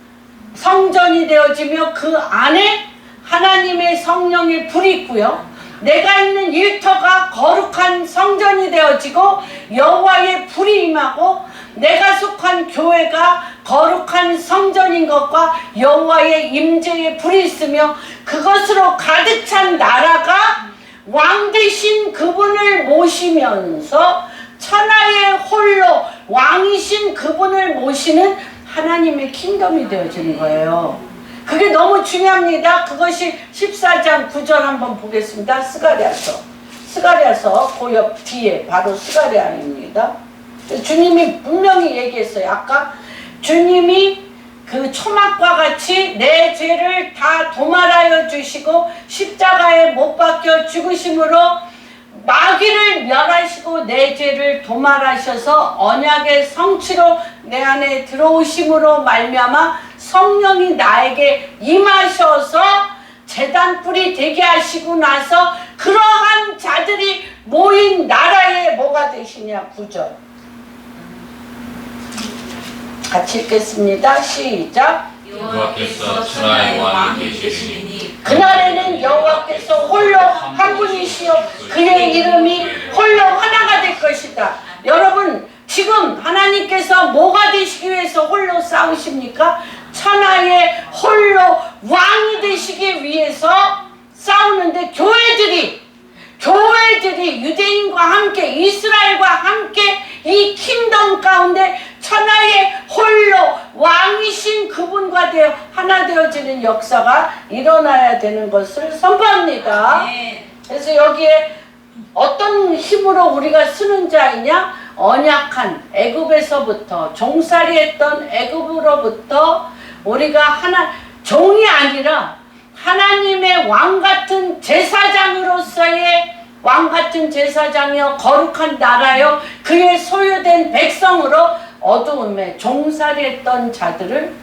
S1: 성전이 되어지며 그 안에 하나님의 성령의 불이 있고요. 내가 있는 일터가 거룩한 성전이 되어지고 여호와의 불이 임하고 내가 속한 교회가 거룩한 성전인 것과 여호와의 임재의 불이 있으며 그것으로 가득 찬 나라가 왕 되신 그분을 모시면서 천하의 홀로 왕이신 그분을 모시는 하나님의 킹덤이 되어지는 거예요. 그게 너무 중요합니다. 그것이 14장 9절 한번 보겠습니다. 스가랴서 그 옆 뒤에 바로 스가랴입니다. 주님이 분명히 얘기했어요. 아까 주님이 그 초막과 같이 내 죄를 다 도말하여 주시고 십자가에 못 박혀 죽으심으로 마귀를 멸하시고 내 죄를 도말하셔서 언약의 성취로 내 안에 들어오심으로 말미암아 성령이 나에게 임하셔서 제단불이 되게 하시고 나서 그러한 자들이 모인 나라에 뭐가 되시냐. 9절 같이 읽겠습니다. 시작.
S2: 여호와께서 천하의 왕이 되시리니
S1: 그날에는 여호와께서 홀로 한 분이시요 그의 이름이 홀로 하나가 될 것이다. 여러분, 지금 하나님께서 뭐가 되시기 위해서 홀로 싸우십니까? 천하의 홀로 왕이 되시기 위해서 싸우는데, 교회들이 유대인과 함께, 이스라엘과 함께 이 킹덤 가운데 천하의 홀로 왕이신 그분과 되어 하나 되어지는 역사가 일어나야 되는 것을 선포합니다. 그래서 여기에 어떤 힘으로 우리가 쓰는 자이냐? 언약한 애굽에서부터, 종살이했던 애굽으로부터 우리가 종이 아니라 하나님의 왕같은 제사장으로서의 왕같은 제사장이여 거룩한 나라여 그의 소유된 백성으로 어두움에 종살이했던 자들을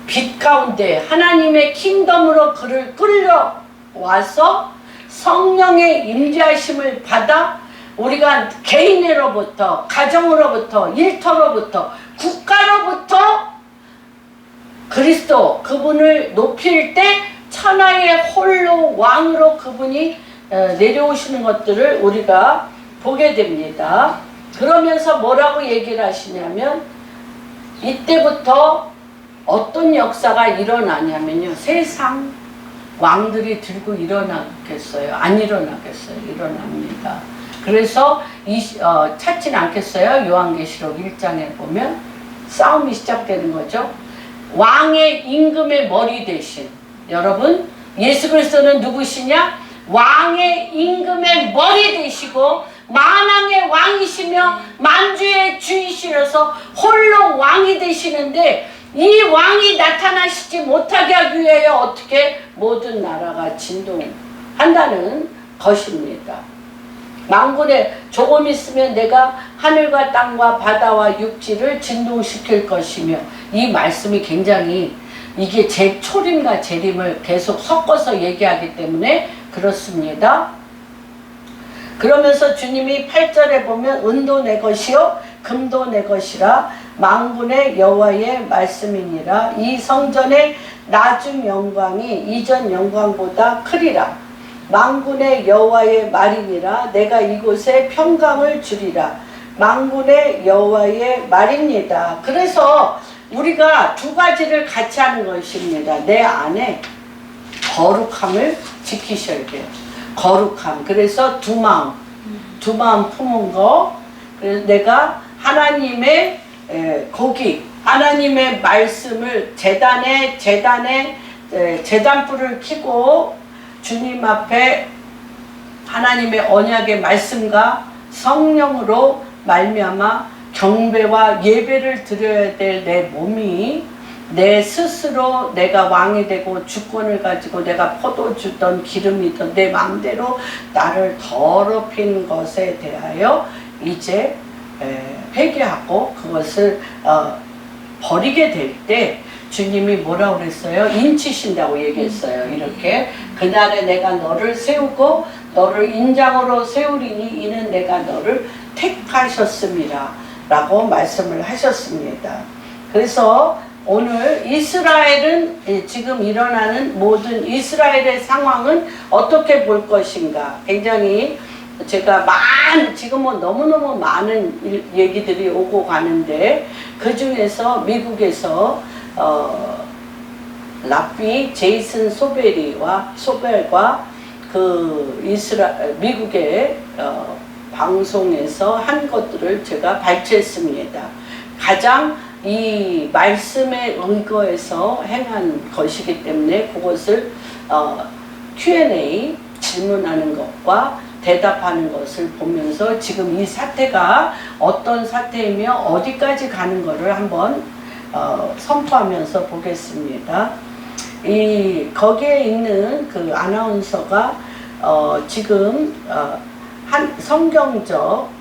S1: 빛 가운데 하나님의 킹덤으로 그를 끌려와서 성령의 임재하심을 받아 우리가 개인으로부터, 가정으로부터, 일터로부터, 국가로부터 그리스도 그분을 높일 때 천하의 홀로 왕으로 그분이 내려오시는 것들을 우리가 보게 됩니다. 그러면서 뭐라고 얘기를 하시냐면, 이때부터 어떤 역사가 일어나냐면요, 세상 왕들이 들고 일어나겠어요? 안 일어나겠어요? 일어납니다. 그래서 찾진 않겠어요? 요한계시록 1장에 보면 싸움이 시작되는 거죠. 왕의 임금의 머리 대신, 여러분, 예수 그리스도는 누구시냐? 왕의 임금의 머리 되시고 만왕의 왕이시며 만주의 주이시라서 홀로 왕이 되시는데, 이 왕이 나타나시지 못하게 하기 위하여 어떻게 모든 나라가 진동한다는 것입니다. 만군에 조금 있으면 내가 하늘과 땅과 바다와 육지를 진동시킬 것이며, 이 말씀이 굉장히 이게 초림과 재림을 계속 섞어서 얘기하기 때문에 그렇습니다. 그러면서 주님이 8절에 보면 은도 내 것이요 금도 내 것이라 만군의 여호와의 말씀이니라. 이 성전의 나중 영광이 이전 영광보다 크리라. 만군의 여호와의 말이니라. 내가 이곳에 평강을 주리라. 만군의 여호와의 말입니다. 그래서 우리가 두 가지를 같이 하는 것입니다. 내 안에 거룩함을 지키셔야 돼요. 거룩함. 그래서 두 마음 품은 거. 그래서 내가 하나님의 하나님의 말씀을 제단에 제단불을 켜고 주님 앞에 하나님의 언약의 말씀과 성령으로 말미암아 경배와 예배를 드려야 될 내 몸이, 내 스스로 내가 왕이 되고 주권을 가지고 내가 포도 주던 기름이던 내 마음대로 나를 더럽힌 것에 대하여 이제 회개하고 그것을 버리게 될 때 주님이 뭐라고 그랬어요? 인치신다고 얘기했어요. 이렇게 그날에 내가 너를 세우고 너를 인장으로 세우리니 이는 내가 너를 택하셨음이라 라고 말씀을 하셨습니다. 그래서 오늘 이스라엘은, 지금 일어나는 모든 이스라엘의 상황은 어떻게 볼 것인가, 굉장히 제가 지금은 너무너무 많은 얘기들이 오고 가는데, 그 중에서 미국에서 라피 제이슨 소벨과 그 미국의 방송에서 한 것들을 제가 발췌했습니다. 가장 이 말씀에 의거해서 행한 것이기 때문에 그것을 Q&A 질문하는 것과 대답하는 것을 보면서 지금 이 사태가 어떤 사태이며 어디까지 가는 것을 한번 선포하면서 보겠습니다. 거기에 있는 그 아나운서가 지금 한 성경적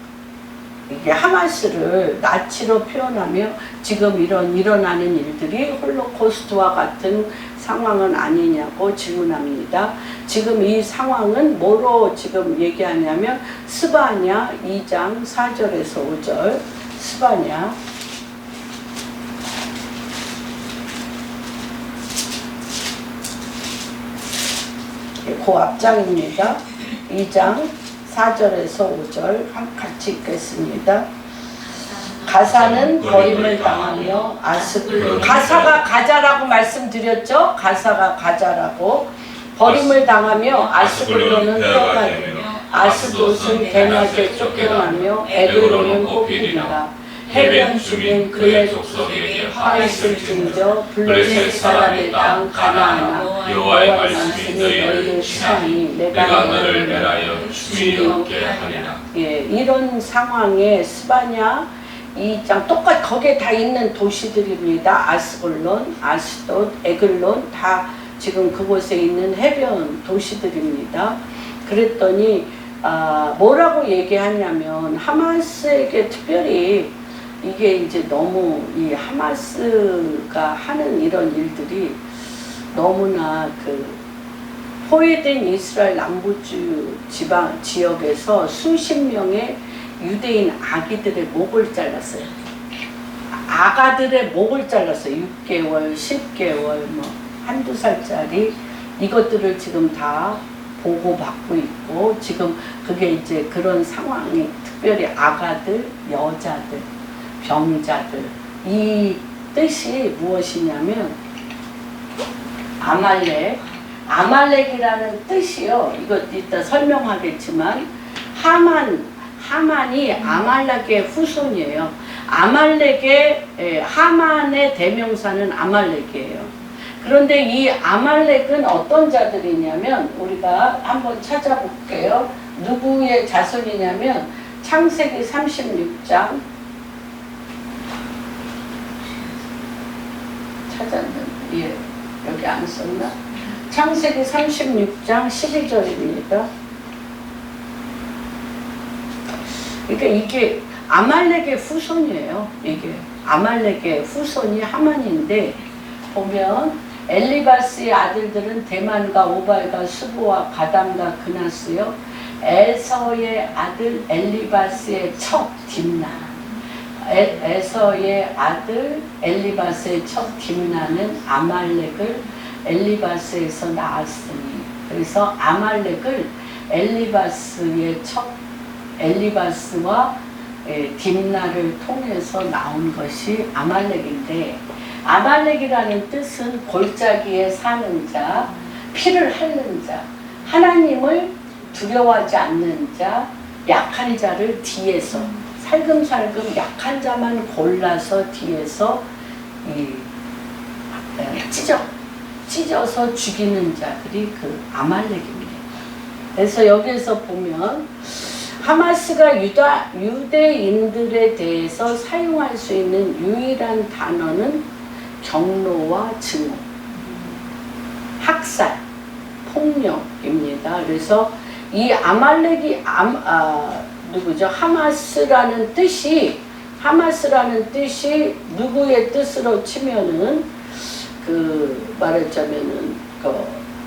S1: 이게 하마스를 나치로 표현하며 지금 일어나는 일들이 홀로코스트와 같은 상황은 아니냐고 질문합니다. 지금 이 상황은 뭐로 지금 얘기하냐면 스바냐 2장 4절에서 5절, 스바냐 그 앞장입니다. 2장 4절에서 5절 같이 읽겠습니다. 가사는 버림을 당하며 아스글론, 가사가 가자라고 말씀드렸죠. 가사가 가자라고. 버림을 당하며 아스글론은 뼈가 되며 아스돗은 대낮에 쫓겨나며 에글론은 뽑히리라. 해변 중인 그의 족속에게 화넷을 징저 블레셋 사람의 땅 가나안아 여호와의 말씀이 너희를 취하니 내가 너를 멸하여 주민이 없게 하리라. 예, 이런 상황에 스바냐 2장 똑같이 거기에 다 있는 도시들입니다. 아스글론, 아스돗, 에글론 다 지금 그곳에 있는 해변 도시들입니다. 그랬더니 뭐라고 얘기하냐면 하마스에게 특별히 이게 이제 너무 이 하마스가 하는 이런 일들이 너무나 그 포위된 이스라엘 남부주 지방 지역에서 수십 명의 유대인 아기들의 목을 잘랐어요. 아가들의 목을 잘랐어요. 6개월, 10개월, 뭐 한두 살짜리 이것들을 지금 다 보고받고 있고 지금 그게 이제 그런 상황이 특별히 아가들, 여자들, 병자들 이 뜻이 무엇이냐면 아말렉이라는 뜻이요. 이거 이따 설명하겠지만 하만이 아말렉의 후손이에요. 하만의 대명사는 아말렉이에요. 그런데 이 아말렉은 어떤 자들이냐면 우리가 한번 찾아볼게요. 누구의 자손이냐면 창세기 36장 찾았는데 여기 안 썼나? 창세기 36장 12절입니다. 그러니까 이게 아말렉의 후손이에요. 이게 아말렉의 후손이 하만인데 보면 엘리바스의 아들들은 대만과 오발과 수보와 가담과 그나스요. 에서의 아들 엘리바스의 척 딥나. 에서의 아들 엘리바스의 척 딥나는 아말렉을 엘리바스에서 낳았으니 그래서 아말렉을 엘리바스의 척 엘리바스와 딥나를 통해서 나온 것이 아말렉인데 아말렉이라는 뜻은 골짜기에 사는 자, 피를 핥는 자, 하나님을 두려워하지 않는 자, 약한 자를 뒤에서 살금살금 약한 자만 골라서 뒤에서 찢어서 죽이는 자들이 그 아말렉입니다. 그래서 여기에서 보면 하마스가 유대인들에 대해서 사용할 수 있는 유일한 단어는 경로와 증오, 학살, 폭력입니다. 그래서 이 아말렉이 누구죠? 하마스라는 뜻이 누구의 뜻으로 치면은 말하자면은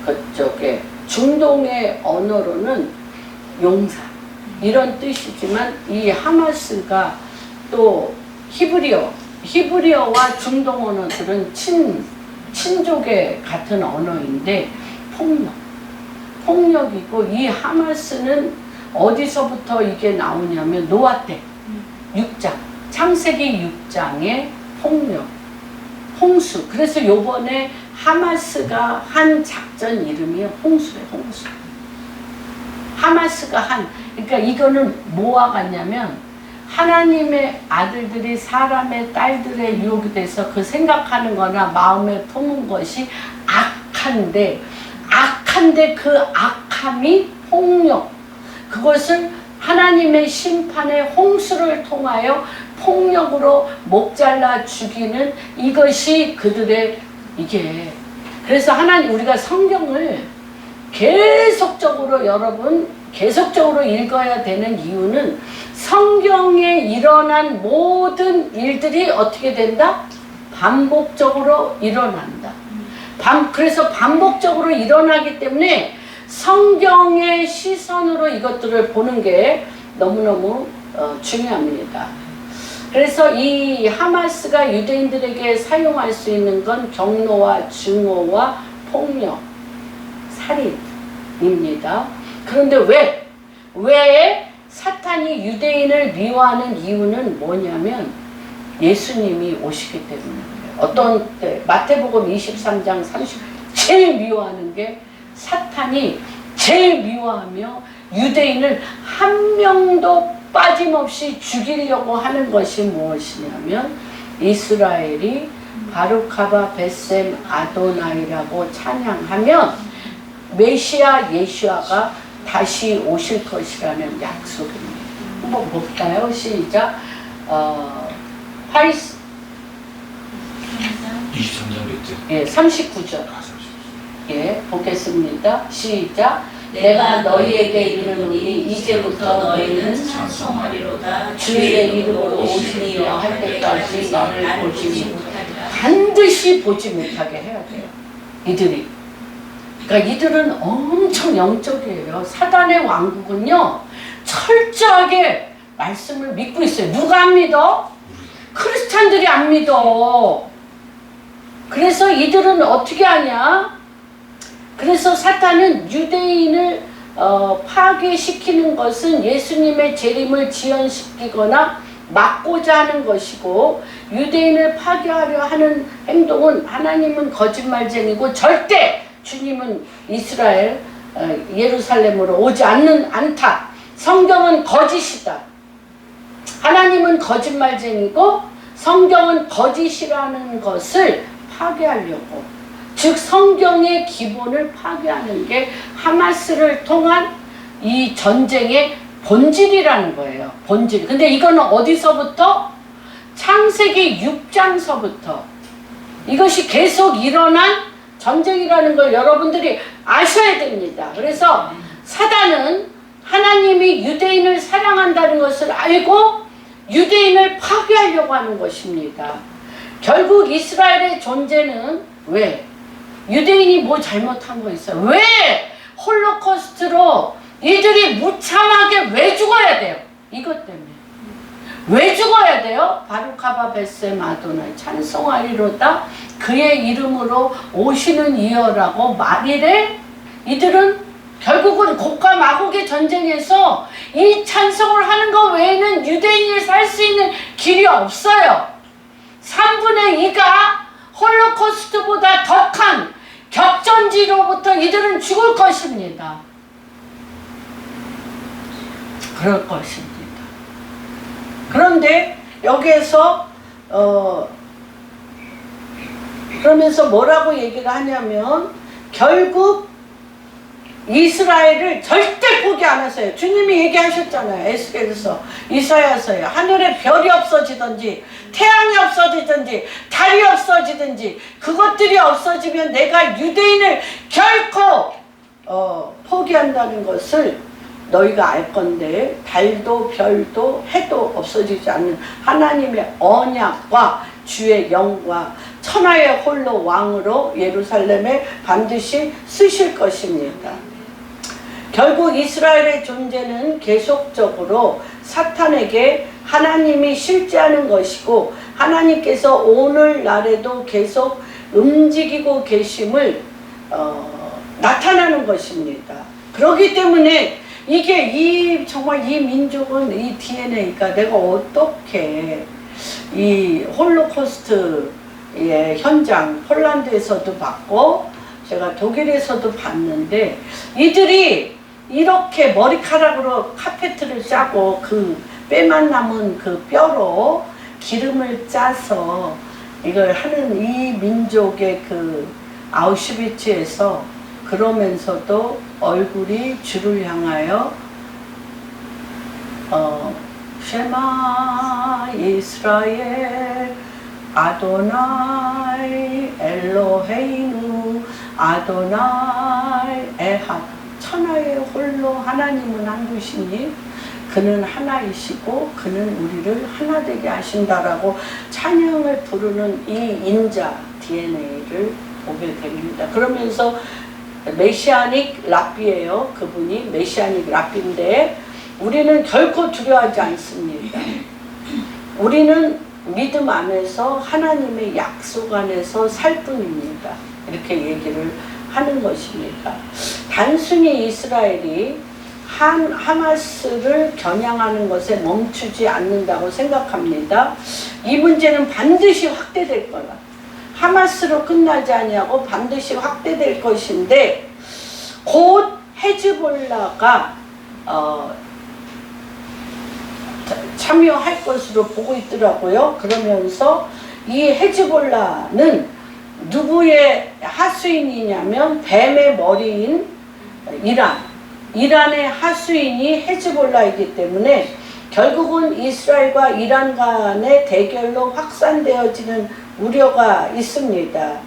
S1: 그쪽에 중동의 언어로는 용사 이런 뜻이지만 이 하마스가 또 히브리어와 중동 언어들은 친족의 같은 언어인데 폭력이고 이 하마스는 어디서부터 이게 나오냐면 노아 때 6장 창세기 6장의 폭력 홍수. 그래서 요번에 하마스가 한 작전 이름이 홍수래. 홍수. 하마스가 그러니까 이거는 뭐와 같냐면 하나님의 아들들이 사람의 딸들의 유혹이 돼서 그 생각하는 거나 마음에 품은 것이 악한데 그 악함이 폭력. 그것을 하나님의 심판의 홍수를 통하여 폭력으로 목 잘라 죽이는 이것이 그들의 이게. 그래서 우리가 성경을 계속적으로 읽어야 되는 이유는 성경에 일어난 모든 일들이 어떻게 된다? 반복적으로 일어난다. 그래서 반복적으로 일어나기 때문에 성경의 시선으로 이것들을 보는 게 너무너무 중요합니다. 그래서 이 하마스가 유대인들에게 사용할 수 있는 건 경로와 증오와 폭력, 살인 입니다. 그런데 왜 사탄이 유대인을 미워하는 이유는 뭐냐면 예수님이 오시기 때문이에요. 어떤 때 마태복음 23장 30 제일 미워하는 게 사탄이 제일 미워하며 유대인을 한 명도 빠짐없이 죽이려고 하는 것이 무엇이냐면 이스라엘이 바루카바 벳셈 아도나이라고 찬양하면 메시아 예수아가 다시 오실 것이라는 약속입니다. 한번 볼까요? 시작.
S2: 23장 몇 절?
S1: 예, 39절. 예, 보겠습니다. 시작. 내가 너희에게 이르노니 이제부터 너희는
S2: 찬송하리로다.
S1: 주의 이름으로 오시리라 할 때까지 나를 보지 못하리라. 반드시 보지 못하게 해야 돼요. 이들이. 그러니까 이들은 엄청 영적이에요. 사단의 왕국은요 철저하게 말씀을 믿고 있어요. 누가 안 믿어? 크리스찬들이 안 믿어. 그래서 이들은 어떻게 하냐? 그래서 사탄은 유대인을 파괴시키는 것은 예수님의 재림을 지연시키거나 막고자 하는 것이고, 유대인을 파괴하려 하는 행동은 하나님은 거짓말쟁이고 절대 주님은 이스라엘 예루살렘으로 오지 않다. 성경은 거짓이다. 하나님은 거짓말쟁이고 성경은 거짓이라는 것을 파괴하려고, 즉 성경의 기본을 파괴하는 게 하마스를 통한 이 전쟁의 본질이라는 거예요. 본질. 근데 이거는 어디서부터? 창세기 6장서부터 이것이 계속 일어난 전쟁이라는 걸 여러분들이 아셔야 됩니다. 그래서 사단은 하나님이 유대인을 사랑한다는 것을 알고 유대인을 파괴하려고 하는 것입니다. 결국 이스라엘의 존재는 왜? 유대인이 뭐 잘못한 거 있어요? 왜 홀로코스트로 이들이 무참하게 왜 죽어야 돼요? 이것 때문에. 왜 죽어야 돼요? 바루카바 벳셈 아도나이 찬송하리로다 그의 이름으로 오시는 이여라고 말이래. 이들은 결국은 곡과 마곡의 전쟁에서 이 찬송을 하는 것 외에는 유대인이 살 수 있는 길이 없어요. 3분의 2가 홀로코스트보다 덕한 격전지로부터 이들은 죽을 것입니다. 그럴 것입니다. 그런데 여기에서 그러면서 뭐라고 얘기를 하냐면 결국 이스라엘을 절대 포기 안 하세요. 주님이 얘기하셨잖아요. 에스겔서, 이사야서에 하늘에 별이 없어지든지 태양이 없어지든지 달이 없어지든지 그것들이 없어지면 내가 유대인을 결코 포기한다는 것을 너희가 알 건데, 달도 별도 해도 없어지지 않는 하나님의 언약과 주의 영과 천하의 홀로 왕으로 예루살렘에 반드시 쓰실 것입니다. 결국 이스라엘의 존재는 계속적으로 사탄에게 하나님이 실제하는 것이고 하나님께서 오늘날에도 계속 움직이고 계심을 나타나는 것입니다. 그렇기 때문에 이게 정말 이 민족은 이 DNA가 내가 어떻게 이 홀로코스트의 현장 폴란드에서도 봤고 제가 독일에서도 봤는데 이들이 이렇게 머리카락으로 카페트를 짜고 그 뼈만 남은 그 뼈로 기름을 짜서 이걸 하는 이 민족의 그 아우슈비츠에서 그러면서도 얼굴이 주를 향하여 쉐마 이스라엘 아도나이 엘로헤이누 아도나이 에핫 천하의 홀로 하나님은 한 분이시니 그는 하나이시고 그는 우리를 하나 되게 하신다라고 찬양을 부르는 이 인자 DNA를 보게 됩니다. 그러면서 메시아닉 랍비예요. 그분이 메시아닉 랍비인데 우리는 결코 두려워하지 않습니다. 우리는 믿음 안에서 하나님의 약속 안에서 살 뿐입니다. 이렇게 얘기를 하는 것입니다. 단순히 이스라엘이 하마스를 겨냥하는 것에 멈추지 않는다고 생각합니다. 이 문제는 반드시 확대될 거라. 하마스로 끝나지 아니하고 반드시 확대될 것인데 곧 헤즈볼라가 참여할 것으로 보고 있더라고요. 그러면서 이 헤즈볼라는 누구의 하수인이냐면 뱀의 머리인 이란의 하수인이 헤즈볼라이기 때문에 결국은 이스라엘과 이란 간의 대결로 확산되어지는 우려가 있습니다.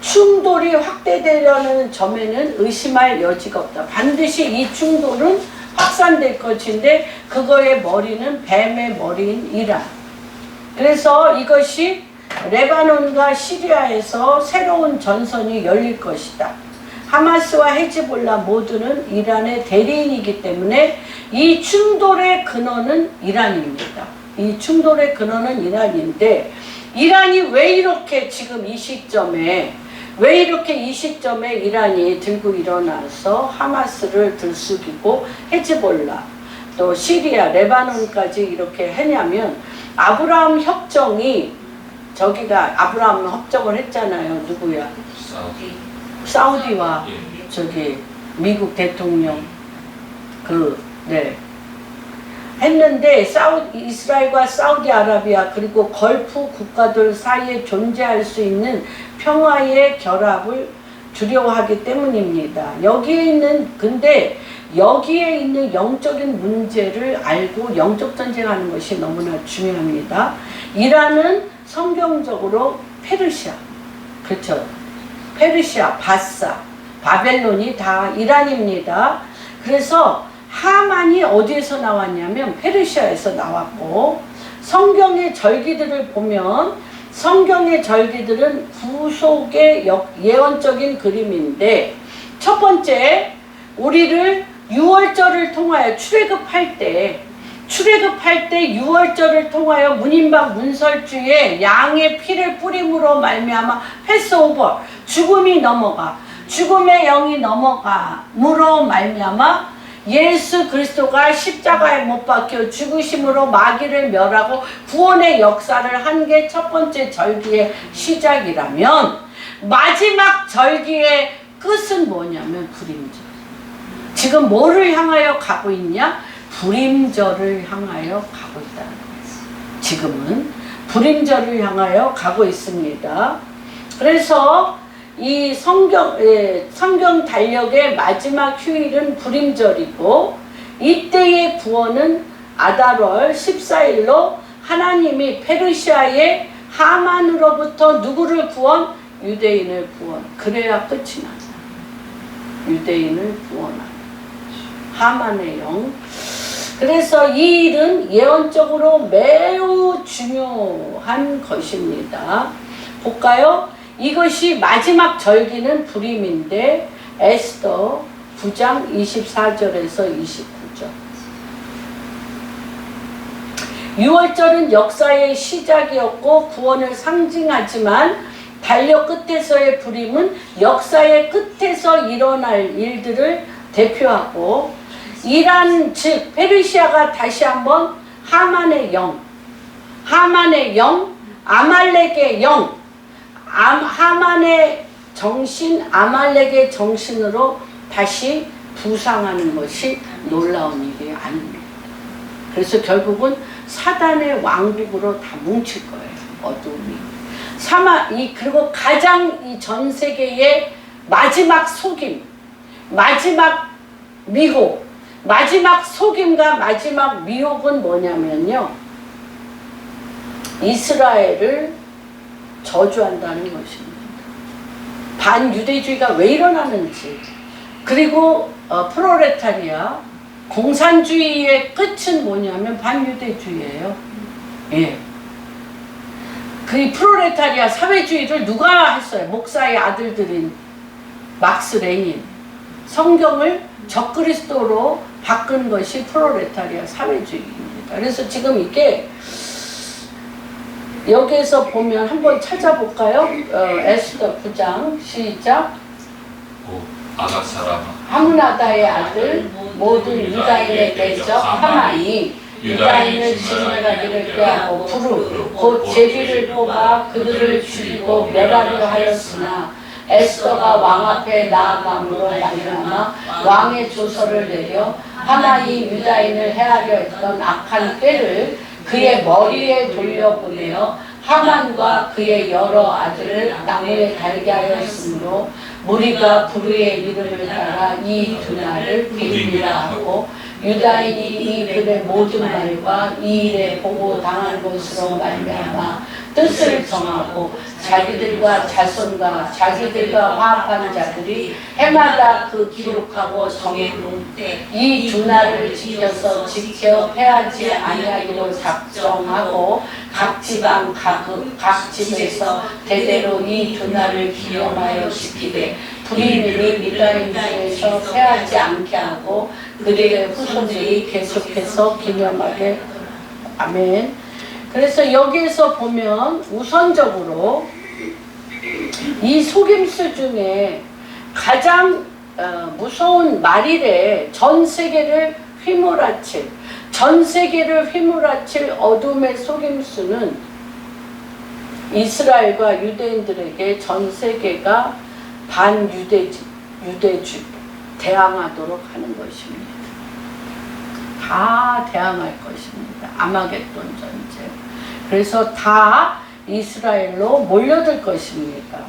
S1: 충돌이 확대되려는 점에는 의심할 여지가 없다. 반드시 이 충돌은 확산될 것인데 그거의 머리는 뱀의 머리인 이란. 그래서 이것이 레바논과 시리아에서 새로운 전선이 열릴 것이다. 하마스와 헤즈볼라 모두는 이란의 대리인이기 때문에 이 충돌의 근원은 이란입니다. 이 충돌의 근원은 이란인데 이란이 왜 이렇게 지금 이 시점에 이란이 들고 일어나서 하마스를 들쑥이고 헤즈볼라 또 시리아 레바논까지 이렇게 했냐면 아브라함 협정이 아브라함 협정을 했잖아요. 누구야? 사우디와 저기 미국 대통령 했는데 이스라엘과 사우디아라비아 그리고 걸프 국가들 사이에 존재할 수 있는 평화의 결합을 두려워하기 때문입니다. 근데 여기에 있는 영적인 문제를 알고 영적 전쟁하는 것이 너무나 중요합니다. 이란은 성경적으로 페르시아, 그렇죠? 페르시아, 바사, 바벨론이 다 이란입니다. 그래서 하만이 어디에서 나왔냐면 페르시아에서 나왔고 성경의 절기들을 보면 성경의 절기들은 구속의 예언적인 그림인데 첫 번째 우리를 유월절을 통하여 출애굽할 때 6월절을 통하여 문인방 문설주에 양의 피를 뿌림으로 말미암아 패스오버 죽음의 영이 넘어감으로 말미암아 예수 그리스도가 십자가에 못 박혀 죽으심으로 마귀를 멸하고 구원의 역사를 한 게 첫 번째 절기의 시작이라면 마지막 절기의 끝은 뭐냐면 불임절. 지금 뭐를 향하여 가고 있냐? 불임절을 향하여 가고 있다는 거예요. 지금은 불임절을 향하여 가고 있습니다. 그래서 이 성경 달력의 마지막 휴일은 불임절이고 이때의 구원은 아달월 14일로 하나님이 페르시아의 하만으로부터 누구를 구원? 유대인을 구원. 그래야 끝이 나요. 유대인을 구원하는 하만의 영. 그래서 이 일은 예언적으로 매우 중요한 것입니다. 볼까요? 이것이 마지막 절기는 불임인데 에스더 9장 24절에서 29절. 6월절은 역사의 시작이었고 구원을 상징하지만 달력 끝에서의 불임은 역사의 끝에서 일어날 일들을 대표하고 이란 즉 페르시아가 다시 한번 하만의 영, 아말렉의 영, 하만의 정신, 아말렉의 정신으로 다시 부상하는 것이 놀라운 일이 아닙니다. 그래서 결국은 사단의 왕국으로 다 뭉칠 거예요. 어둠이. 그리고 가장 이 전 세계의 마지막 속임, 마지막 미혹, 마지막 속임과 마지막 미혹은 뭐냐면요. 이스라엘을 저주한다는 것입니다. 반유대주의가 왜 일어나는지, 그리고 프롤레타리아 공산주의의 끝은 뭐냐면 반유대주의예요. 예. 그 프롤레타리아 사회주의를 누가 했어요? 목사의 아들들인 막스 레닌. 성경을 적그리스도로 바꾼 것이 프롤레타리아 사회주의입니다. 그래서 지금 이게 여기에서 보면 한번 찾아볼까요? 에스더 9장 시작.
S2: 아각 사람
S1: 하므나다의 아들 모든 유다인의 대적 하만이 유다인을 진멸하기를 꾀하고 부르 곧 제비를 뽑아 그들을 죽이고 멸하려 하였으나 에스더가 왕 앞에 나아감으로 말미암아 왕의 조서를 내려 하만이 유다인을 해하려 했던 악한 꾀를 그의 머리에 돌려보내어 하만과 그의 여러 아들을 나무에 달게 하였으므로 무리가 부르의 이름을 따라 이 두 날을 부르리라 하고 유다인이 이 글의 모든 말과 이 일에 보고 당한 것으로 말미암아 뜻을 정하고 자기들과 자손과 자기들과 화합한 자들이 해마다 그 기록하고 정해놓은 이 두 날을 지켜서 지켜 패하지 아니하기로 작정하고 각 지방 각 집에서 대대로 이 두 날을 기념하여 지키되 불임이 미가임 중에서 패하지 않게 하고 그들의 후손들이 계속해서 기념하게. 아멘. 그래서 여기에서 보면 우선적으로 이 속임수 중에 가장 무서운 말일에 전 세계를 휘몰아칠 어둠의 속임수는 이스라엘과 유대인들에게 전 세계가 반유대주 대항하도록 하는 것입니다. 다 대항할 것입니다. 아마겟돈 전쟁. 그래서 다 이스라엘로 몰려들 것입니다.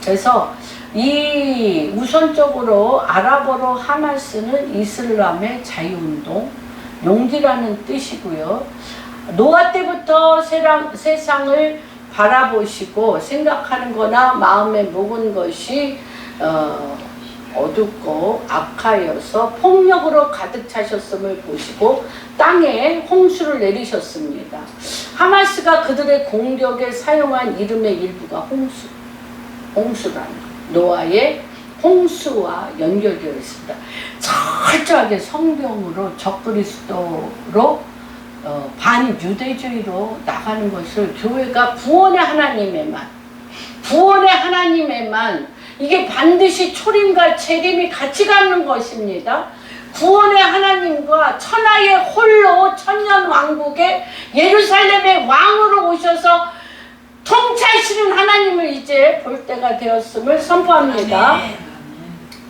S1: 그래서 이 우선적으로 아랍어로 하마스는 이슬람의 자유운동, 용기라는 뜻이고요. 노아 때부터 세상을 바라보시고 생각하는 거나 마음에 묵은 것이 어둡고 악하여서 폭력으로 가득 차셨음을 보시고 땅에 홍수를 내리셨습니다. 하마스가 그들의 공격에 사용한 이름의 일부가 홍수라는 것. 노아의 홍수와 연결되어 있습니다. 철저하게 성경으로 적그리스도로 반유대주의로 나가는 것을 교회가 구원의 하나님에만 이게 반드시 초림과 재림이 같이 가는 것입니다. 구원의 하나님과 천하의 홀로 천년 왕국의 예루살렘의 왕으로 오셔서 통치하시는 하나님을 이제 볼 때가 되었음을 선포합니다.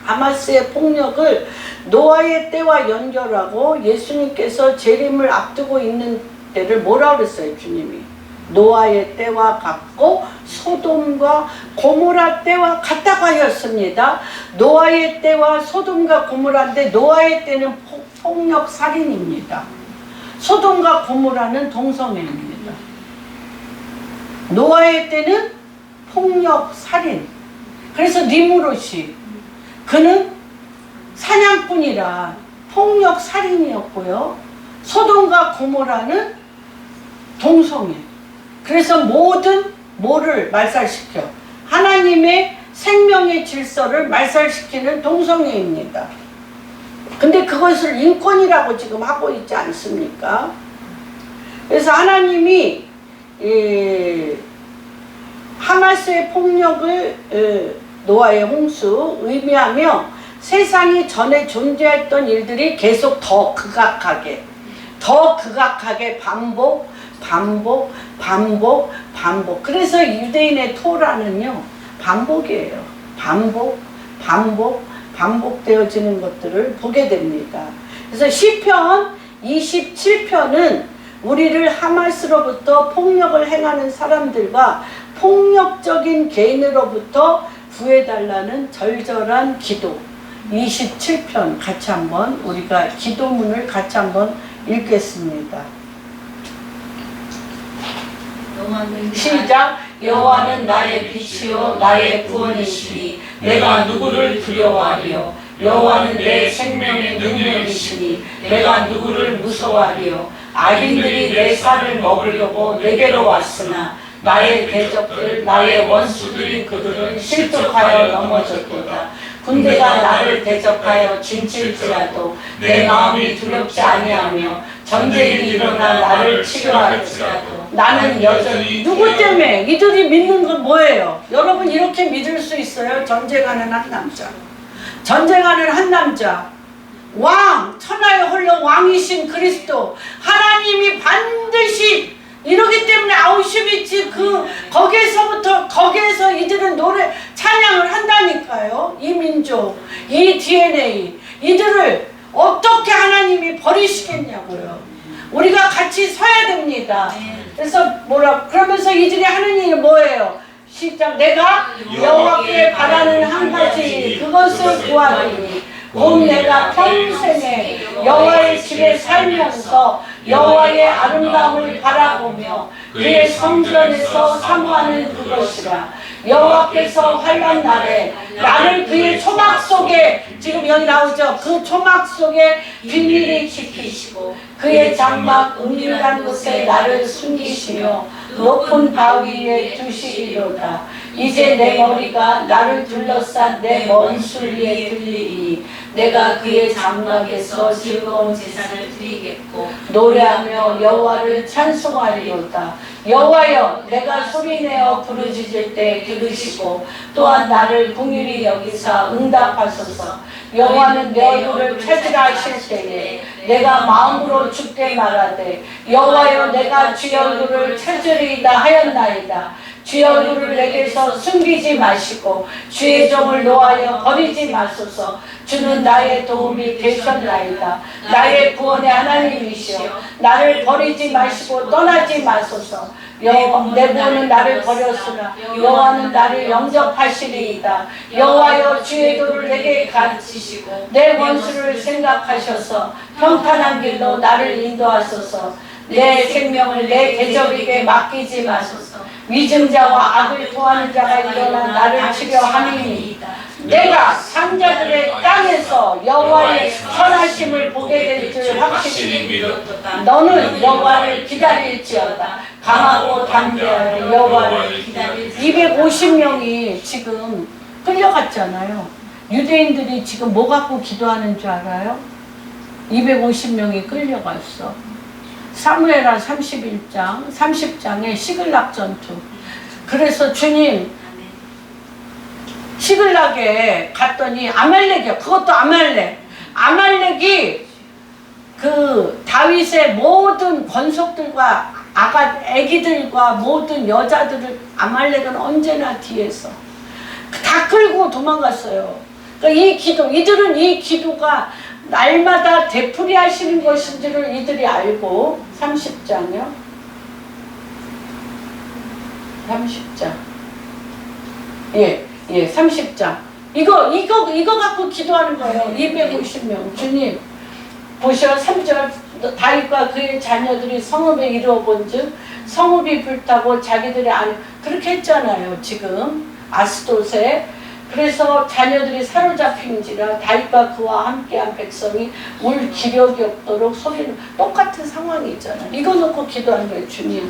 S1: 하마스의 폭력을 노아의 때와 연결하고 예수님께서 재림을 앞두고 있는 때를 뭐라 그랬어요, 주님이? 노아의 때와 같고 소돔과 고모라 때와 같다고 하였습니다. 노아의 때와 소돔과 고모라인데 노아의 때는 폭력 살인입니다. 소돔과 고모라는 동성애입니다. 노아의 때는 폭력 살인. 그래서 니무롯이 그는 사냥꾼이라 폭력 살인이었고요. 소돔과 고모라는 동성애. 그래서 모든 뭐를 말살시켜? 하나님의 생명의 질서를 말살시키는 동성애입니다. 근데 그것을 인권이라고 지금 하고 있지 않습니까? 그래서 하나님이 하마스의 폭력을 노아의 홍수 의미하며 세상이 전에 존재했던 일들이 계속 더 극악하게 반복. 그래서 유대인의 토라는요, 반복이에요. 반복되어지는 것들을 보게 됩니다. 그래서 시편 27편은 우리를 하마스로부터 폭력을 행하는 사람들과 폭력적인 개인으로부터 구해달라는 절절한 기도. 27편 같이 한번 우리가 기도문을 같이 한번 읽겠습니다. 시작. 여호와는 나의 빛이요 나의 구원이시니 내가 누구를 두려워하리요. 여호와는 내 생명의 능력이시니 내가 누구를 무서워하리요. 악인들이 내 살을 먹으려고 내게로 왔으나 나의 대적들 나의 원수들이 그들은 실족하여 넘어졌도다. 군대가 나를 대적하여 진칠지라도 내 마음이 두렵지 아니하며 전쟁이 일어나 나를 치료할지라도 나는 여전히 누구 때문에? 이들이 믿는 건 뭐예요? 여러분 이렇게 믿을 수 있어요? 전쟁하는 한 남자. 전쟁하는 한 남자, 왕, 천하의 홀로 왕이신 그리스도, 하나님이 반드시 이러기 때문에 아우슈비츠 거기에서 이들은 노래 찬양을 한다니까요. 이 민족, 이 DNA, 이들을 어떻게 하나님이 버리시겠냐고요. 우리가 같이 서야 됩니다. 그래서 그러면서 이들이 하는 일이 뭐예요? 시작. 내가 여호와께 바라는 한 가지 그것을 구하리니 곧 내가 평생에 여호와의 집에 살면서 여호와의 아름다움을 바라보며 그의 성전에서 사모하는 그것이라. 여호와께서 환난 날에 나를 그의 초막 속에, 지금 여기 나오죠, 그 초막 속에 비밀히 지키시고 그의 장막 은밀한 곳에 나를 숨기시며 높은 바위 위에 두시리로다. 이제 내 머리가 나를 둘러싼 내 먼 소리에 들리니 내가 그의 장막에서 즐거운 제사를 드리겠고 노래하며 여호와를 찬송하리로다. 여호와여, 내가 소리내어 부르짖을 때 들으시고 또한 나를 긍휼히 여기사 응답하소서. 여호와는 내 얼굴을 찾으라 하실 때에 내가 마음으로 주께 말하되 여호와여, 내가 주의 얼굴을 찾으리이다 하였나이다. 주의 얼굴을 내게서 숨기지 마시고 주의 종을 노하여 버리지 마소서. 주는 나의 도움이 되셨나이다. 나의 구원의 하나님이시여, 나를 버리지 마시고 떠나지 마소서. 내 부모는 나를 버렸으나 여호와는 나를 영접하시리이다. 여호와여, 주의 도를 내게 가르치시고 내 원수를 생각하셔서 평탄한 길로 나를 인도하소서. 내 생명을 내 대적에게 맡기지 마소서. 위증자와 악을 토하는 자가 일어나 나를 치려 함이니이다. 내가 상자들의 땅에서 여호와의 선하심을 보게 될 줄 확실히 믿었도다. 너는 여호와를 기다릴지어다. 강하고 담대하여 여호와를 기다릴지어다. 250명이 지금 끌려갔잖아요. 유대인들이 지금 뭐 갖고 기도하는 줄 알아요? 250명이 끌려갔어. 사무엘하 30장에 시글락 전투. 그래서 주님, 시글락에 갔더니 아말렉이요. 그것도 아말렉이 그 다윗의 모든 권속들과 애기들과 모든 여자들을 아말렉은 언제나 뒤에서 다 끌고 도망갔어요. 그러니까 이들은 이 기도가 날마다 되풀이하시는 것인지를 이들이 알고. 30장이요. 30장. 예, 30장. 이거 갖고 기도하는 거예요. 250명. 주님, 보셔. 3절. 다윗과 그의 자녀들이 성읍에 이르러본즉 성읍이 불타고 자기들이 그렇게 했잖아요. 지금 아스돗에. 그래서 자녀들이 사로잡힌지라 다윗과 그와 함께한 백성이 울 기력이 없도록 소리는 똑같은 상황이 있잖아요. 이거 놓고 기도한 거예요. 주님,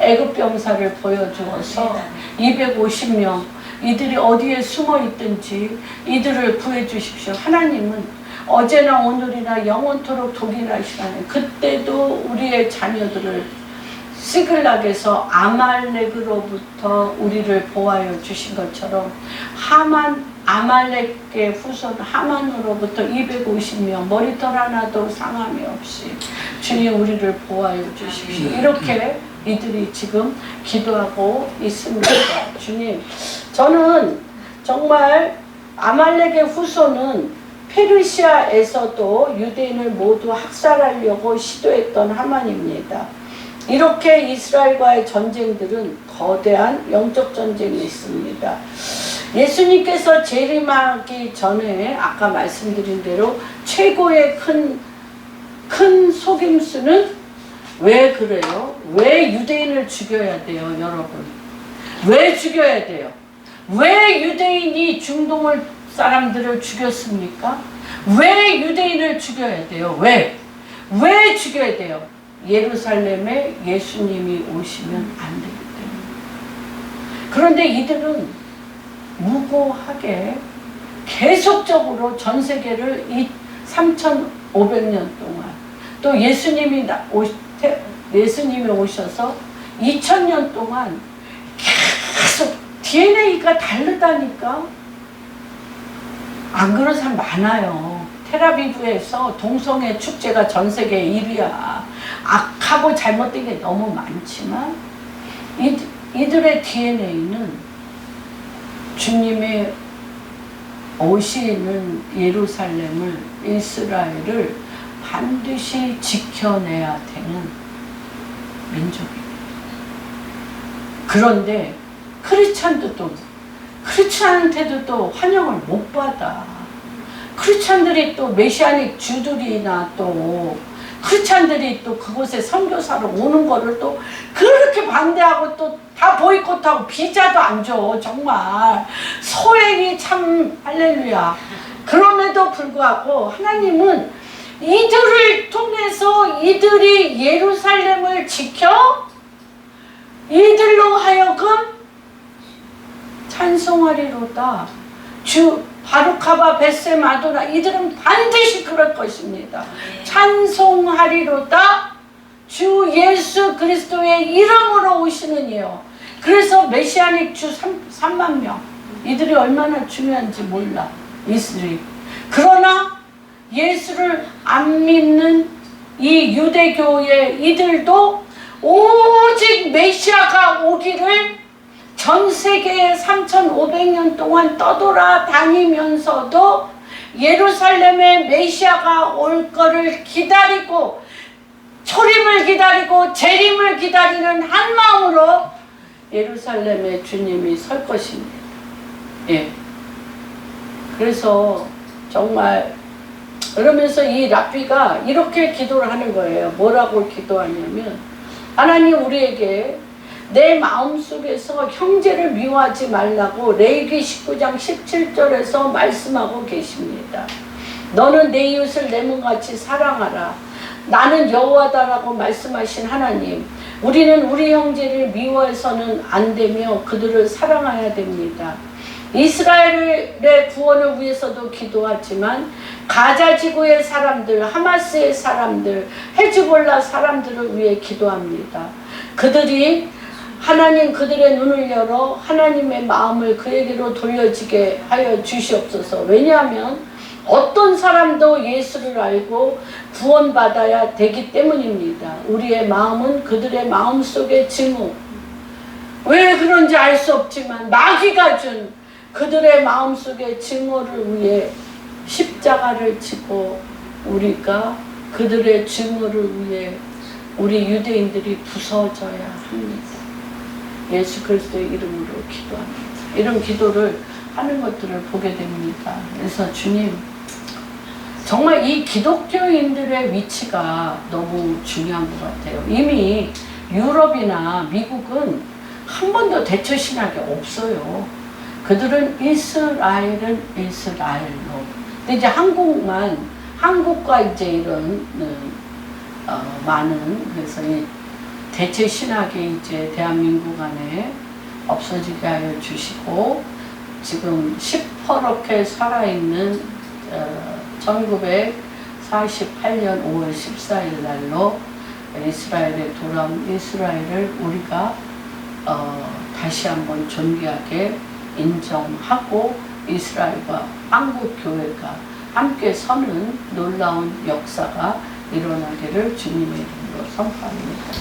S1: 애굽 병사를 보여주어서 250명 이들이 어디에 숨어 있든지 이들을 구해 주십시오. 하나님은 어제나 오늘이나 영원토록 동일하시라는, 그때도 우리의 자녀들을 시글락에서 아말렉으로부터 우리를 보호하여 주신 것처럼 아말렉의 후손 하만으로부터 250명 머리털 하나도 상함이 없이 주님 우리를 보호하여 주십시오. 이렇게 이들이 지금 기도하고 있습니다. 주님, 저는 정말 아말렉의 후손은 페르시아에서도 유대인을 모두 학살하려고 시도했던 하만입니다. 이렇게 이스라엘과의 전쟁들은 거대한 영적 전쟁이 있습니다. 예수님께서 재림하기 전에 아까 말씀드린 대로 최고의 큰 속임수는 왜 그래요? 왜 유대인을 죽여야 돼요, 여러분? 왜 죽여야 돼요? 왜 유대인이 중동 사람들을 죽였습니까? 왜 유대인을 죽여야 돼요? 왜 죽여야 돼요? 예루살렘에 예수님이 오시면 안 되기 때문에. 그런데 이들은 무고하게 계속적으로 전 세계를 3,500년 동안, 또 예수님이 오셔서 2,000년 동안 계속 DNA가 다르다니까. 안 그런 사람 많아요. 텔아비브에서 동성애 축제가 전 세계 1위야. 악하고 잘못된 게 너무 많지만 이들의 DNA는 주님의 오시는 예루살렘을, 이스라엘을 반드시 지켜내야 되는 민족입니다. 그런데 크리스찬한테도 또 환영을 못 받아. 크리스찬들이 또 메시아닉 주들이나 또 크리스찬들이 또 그곳에 선교사로 오는 거를 또 그렇게 반대하고 또 다 보이콧하고 비자도 안 줘. 정말 소행이 참 할렐루야. 그럼에도 불구하고 하나님은 이들을 통해서 이들이 예루살렘을 지켜 이들로 하여금 찬송하리로다. 주 바루카바 베셈 아도나, 이들은 반드시 그럴 것입니다. 찬송하리로다. 주 예수 그리스도의 이름으로 오시는 이요. 그래서 메시아닉 주 3만 명, 이들이 얼마나 중요한지 몰라, 이스라엘. 그러나 예수를 안 믿는 이 유대교의 이들도 오직 메시아가 오기를 전 세계에 3,500년 동안 떠돌아다니면서도 예루살렘에 메시아가 올 거를 기다리고 초림을 기다리고 재림을 기다리는 한 마음으로 예루살렘에 주님이 설 것입니다. 예. 그래서 정말 그러면서 이 랍비가 이렇게 기도를 하는 거예요. 뭐라고 기도하냐면, 하나님 우리에게 내 마음속에서 형제를 미워하지 말라고 레위기 19장 17절에서 말씀하고 계십니다. 너는 내 이웃을 내 몸같이 사랑하라. 나는 여호와다라고 말씀하신 하나님, 우리는 우리 형제를 미워해서는 안 되며 그들을 사랑해야 됩니다. 이스라엘의 구원을 위해서도 기도하지만 가자 지구의 사람들, 하마스의 사람들, 헤즈볼라 사람들을 위해 기도합니다. 그들이 하나님 그들의 눈을 열어 하나님의 마음을 그에게로 돌려지게 하여 주시옵소서. 왜냐하면 어떤 사람도 예수를 알고 구원받아야 되기 때문입니다. 우리의 마음은 그들의 마음속의 증오, 왜 그런지 알 수 없지만 마귀가 준 그들의 마음속의 증오를 위해 십자가를 지고 우리가 그들의 증오를 위해 우리 유대인들이 부서져야 합니다. 예수 그리스도의 이름으로 기도합니다. 이런 기도를 하는 것들을 보게 됩니다. 그래서 주님, 정말 이 기독교인들의 위치가 너무 중요한 것 같아요. 이미 유럽이나 미국은 한 번도 대처 신학이 없어요. 그들은 이스라엘은 이스라엘로. 근데 이제 한국과 이제 이런 많은, 그래서 이 대체 신학이 이제 대한민국 안에 없어지게 하여 주시고, 지금 시퍼렇게 살아있는 1948년 5월 14일 날로 이스라엘에 돌아온 이스라엘을 우리가 다시 한번 존귀하게 인정하고 이스라엘과 한국교회가 함께 서는 놀라운 역사가 일어나기를 주님의 이름으로 선포합니다.